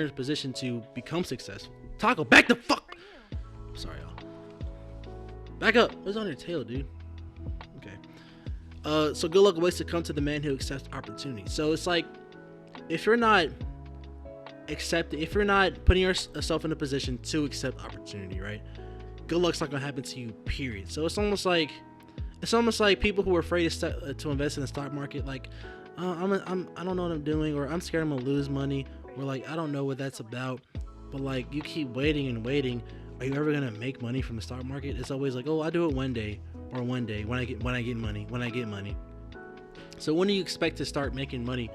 a position to become successful. Taco, back the fuck. Sorry, y'all. Back up. What's on your tail, dude? Okay. So good luck waits to come to the man who accepts opportunity. So it's like, if you're not putting yourself in a position to accept opportunity, right? Good luck's not gonna happen to you, period. So it's almost like people who are afraid to invest in the stock market, like, I don't know what I'm doing, or I'm scared I'm gonna lose money, or like I don't know what that's about. But like, you keep waiting and waiting. Are you ever gonna make money from the stock market? It's always like, oh, I'll do it one day when I get money. So when do you expect to start making money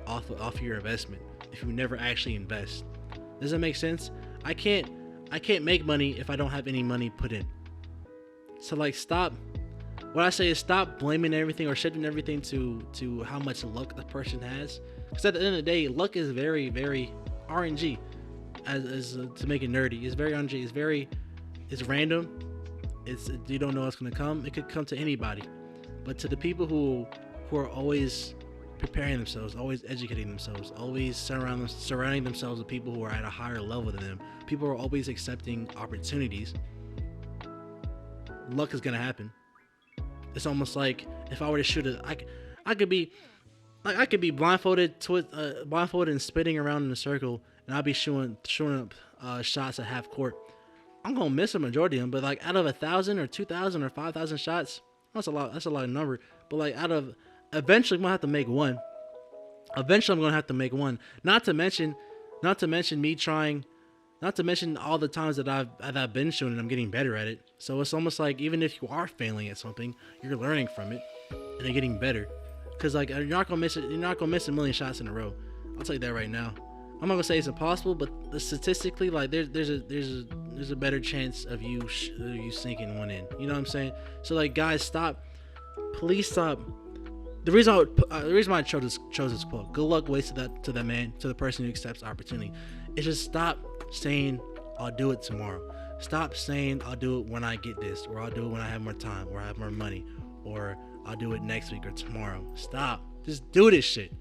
off your investment if you never actually invest? Does that make sense? I can't make money if I don't have any money put in. So like, stop. What I say is stop blaming everything or shifting everything to how much luck the person has. Because at the end of the day, luck is very, very RNG. As to make it nerdy, it's very RNG. It's random. You don't know what's gonna come. It could come to anybody. But to the people who are always preparing themselves, always educating themselves, always surrounding themselves with people who are at a higher level than them, people who are always accepting opportunities, luck is gonna happen. It's almost like if I were to shoot I could be blindfolded and spinning around in a circle, and I'll be shooting up shots at half court. I'm gonna miss a majority of them, but like out of 1,000 or 2,000 or 5,000 shots, that's a lot of number. But like eventually I'm gonna have to make one. Not to mention all the times that I've been shooting and I'm getting better at it. So it's almost like, even if you are failing at something, you're learning from it and you're getting better. Cause like, you're not gonna miss a million shots in a row. I'll tell you that right now. I'm not gonna say it's impossible, but statistically, like there's a better chance of you sinking one in. You know what I'm saying? So like, guys, please stop. The reason why I chose this quote, good luck waits to the person who accepts opportunity, is just stop saying I'll do it tomorrow. Stop saying I'll do it when I get this, or I'll do it when I have more time, or I have more money, or I'll do it next week or tomorrow. Stop. Just do this shit.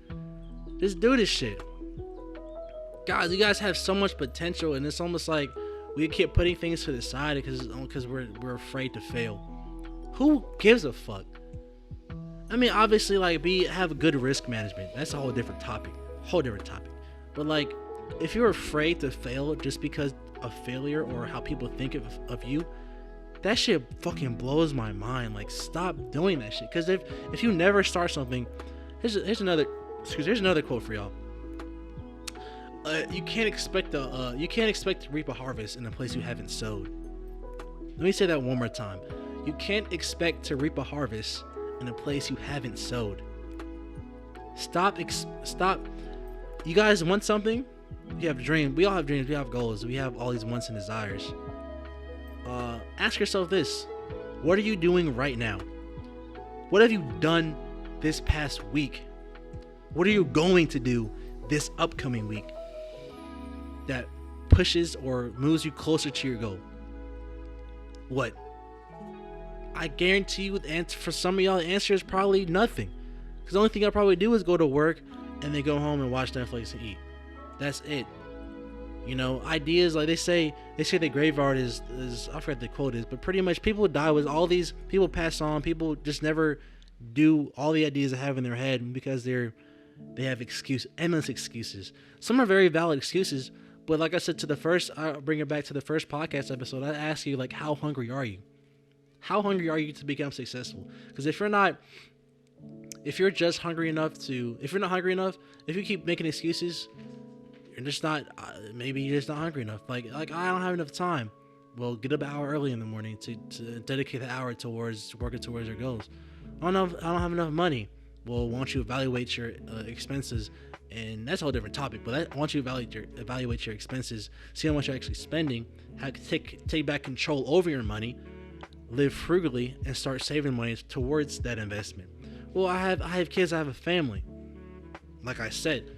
Guys, you guys have so much potential, and it's almost like we keep putting things to the side because we're afraid to fail. Who gives a fuck? I mean, obviously, like, have good risk management. That's a whole different topic. But like, if you're afraid to fail just because of failure or how people think of you, that shit fucking blows my mind. Like, stop doing that shit. Because if you never start something, here's another quote for y'all. You can't expect to reap a harvest in a place you haven't sowed. Let me say that one more time. You can't expect to reap a harvest in a place you haven't sowed. Stop. You guys want something? You have dreams. We all have dreams. We have goals. We have all these wants and desires. Ask yourself this: what are you doing right now? What have you done this past week? What are you going to do this upcoming week that pushes or moves you closer to your goal? What? I guarantee you, for some of y'all, the answer is probably nothing. Because the only thing I probably do is go to work and then go home and watch Netflix and eat. That's it. You know, ideas, like they say the graveyard is I forget the quote is, but pretty much people die with all these, people pass on, people just never do all the ideas they have in their head because they have endless excuses. Some are very valid excuses, but like I said I'll bring it back to the first podcast episode. I ask you, like, how hungry are you? How hungry are you to become successful? Because if you're not if you're just hungry enough to, if you're not hungry enough, if you keep making excuses, you're just not, maybe you're just not hungry enough. Like I don't have enough time. Well, get up an hour early in the morning to dedicate the hour towards working towards your goals. I don't have enough money. Well, why don't you evaluate your expenses? And that's a whole different topic. But why don't you evaluate your expenses, see how much you're actually spending, take back control over your money, live frugally, and start saving money towards that investment. Well, I have kids. I have a family. Like I said,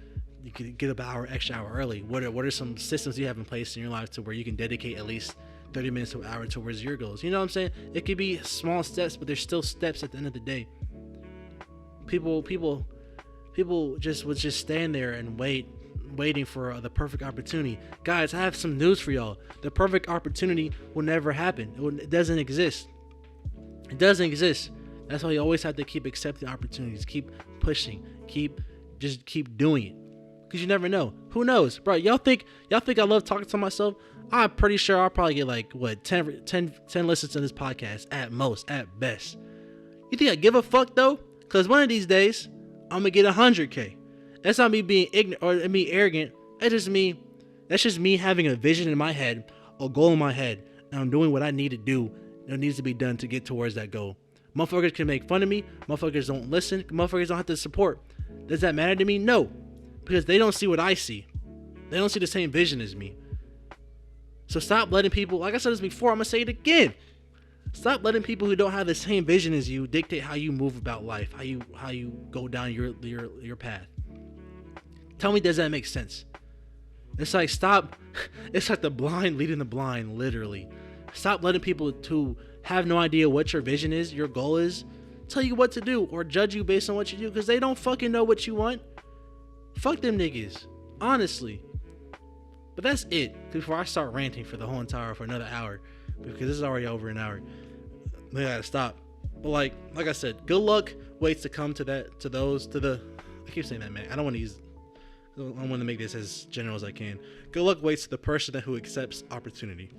you can get up an extra hour early. What are some systems you have in place in your life to where you can dedicate at least 30 minutes to an hour towards your goals? You know what I'm saying? It could be small steps, but there's still steps at the end of the day. People just would just stand there and waiting for the perfect opportunity. Guys, I have some news for y'all. The perfect opportunity will never happen. It doesn't exist. It doesn't exist. That's why you always have to keep accepting opportunities, keep pushing, keep doing it. Because you never know. Who knows? Bro, y'all think I love talking to myself? I'm pretty sure I'll probably get like 10 listens to this podcast at most, at best. You think I give a fuck though? Because one of these days I'm gonna get 100K. That's not me being ignorant or me arrogant. That's just me having a vision in my head, a goal in my head, and I'm doing what I need to do that needs to be done to get towards that goal. Motherfuckers can make fun of me. Motherfuckers don't listen. Motherfuckers don't have to support. Does that matter to me? No. Because they don't see what I see. They don't see the same vision as me. So stop letting people, like I said this before, I'm going to say it again. Stop letting people who don't have the same vision as you dictate how you move about life, how you go down your path. Tell me, does that make sense? It's like it's like the blind leading the blind, literally. Stop letting people who have no idea what your vision is, your goal is, tell you what to do or judge you based on what you do because they don't fucking know what you want. Fuck them niggas, honestly. But that's it. Before I start ranting for another hour, because this is already over an hour, I gotta stop. But like I said, good luck waits to come I keep saying that, man. I want to make this as general as I can. Good luck waits to the person who accepts opportunity.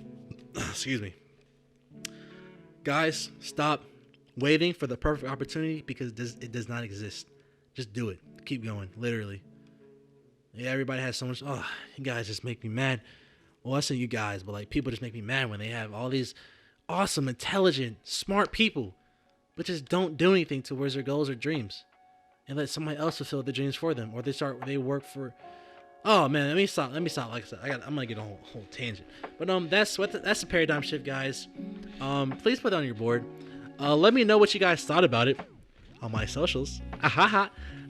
Excuse me. Guys, stop waiting for the perfect opportunity because it does not exist. Just do it. Keep going, literally. Yeah, everybody has so much. Oh, you guys just make me mad. Well, I say you guys, but like people just make me mad when they have all these awesome, intelligent, smart people, but just don't do anything towards their goals or dreams, and let somebody else fulfill the dreams for them, or they work for. Oh man, let me stop. Like I said, I'm gonna get a whole tangent, but that's a paradigm shift, guys. Please put that on your board. Let me know what you guys thought about it on my socials.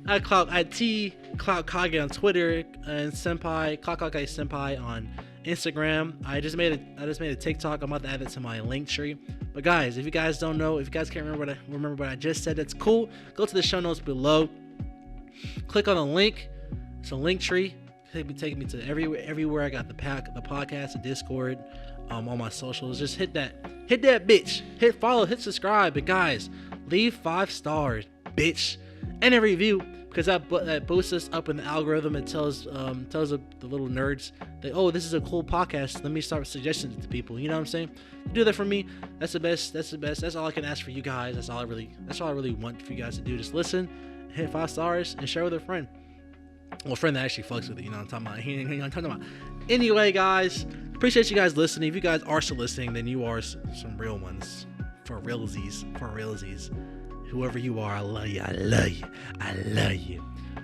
At Cloutkage on Twitter and Senpai, Cloutkage Senpai on Instagram. I just made a TikTok. I'm about to add it to my link tree. But guys, if you guys don't know, if you guys can't remember what I just said, that's cool. Go to the show notes below. Click on the link. It's a link tree. Take me to everywhere. I got the podcast, the Discord, all my socials. Just hit that bitch. Hit follow, hit subscribe, and guys, leave 5 stars, bitch, and a review because that boosts us up in the algorithm. It tells the little nerds that, oh, this is a cool podcast. Let me start suggesting it to people. You know what I'm saying? You do that for me. That's the best. That's all I can ask for you guys. That's all I really want for you guys to do. Just listen, hit 5 stars, and share with a friend. Well, a friend that actually fucks with it, you know what I'm talking about. Anyway, guys, appreciate you guys listening. If you guys are still listening, then you are some real ones. For realsies. Whoever you are, I love you.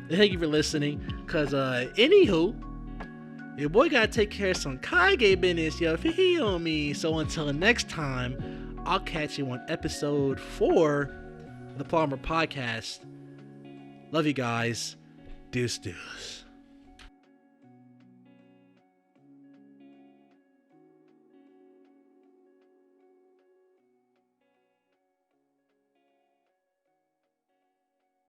Thank you for listening. Cause anywho, your boy gotta take care of some Kage business, yo. Feel me. So until next time, I'll catch you on episode 4 of the Plumber Podcast. Love you guys. Deuce.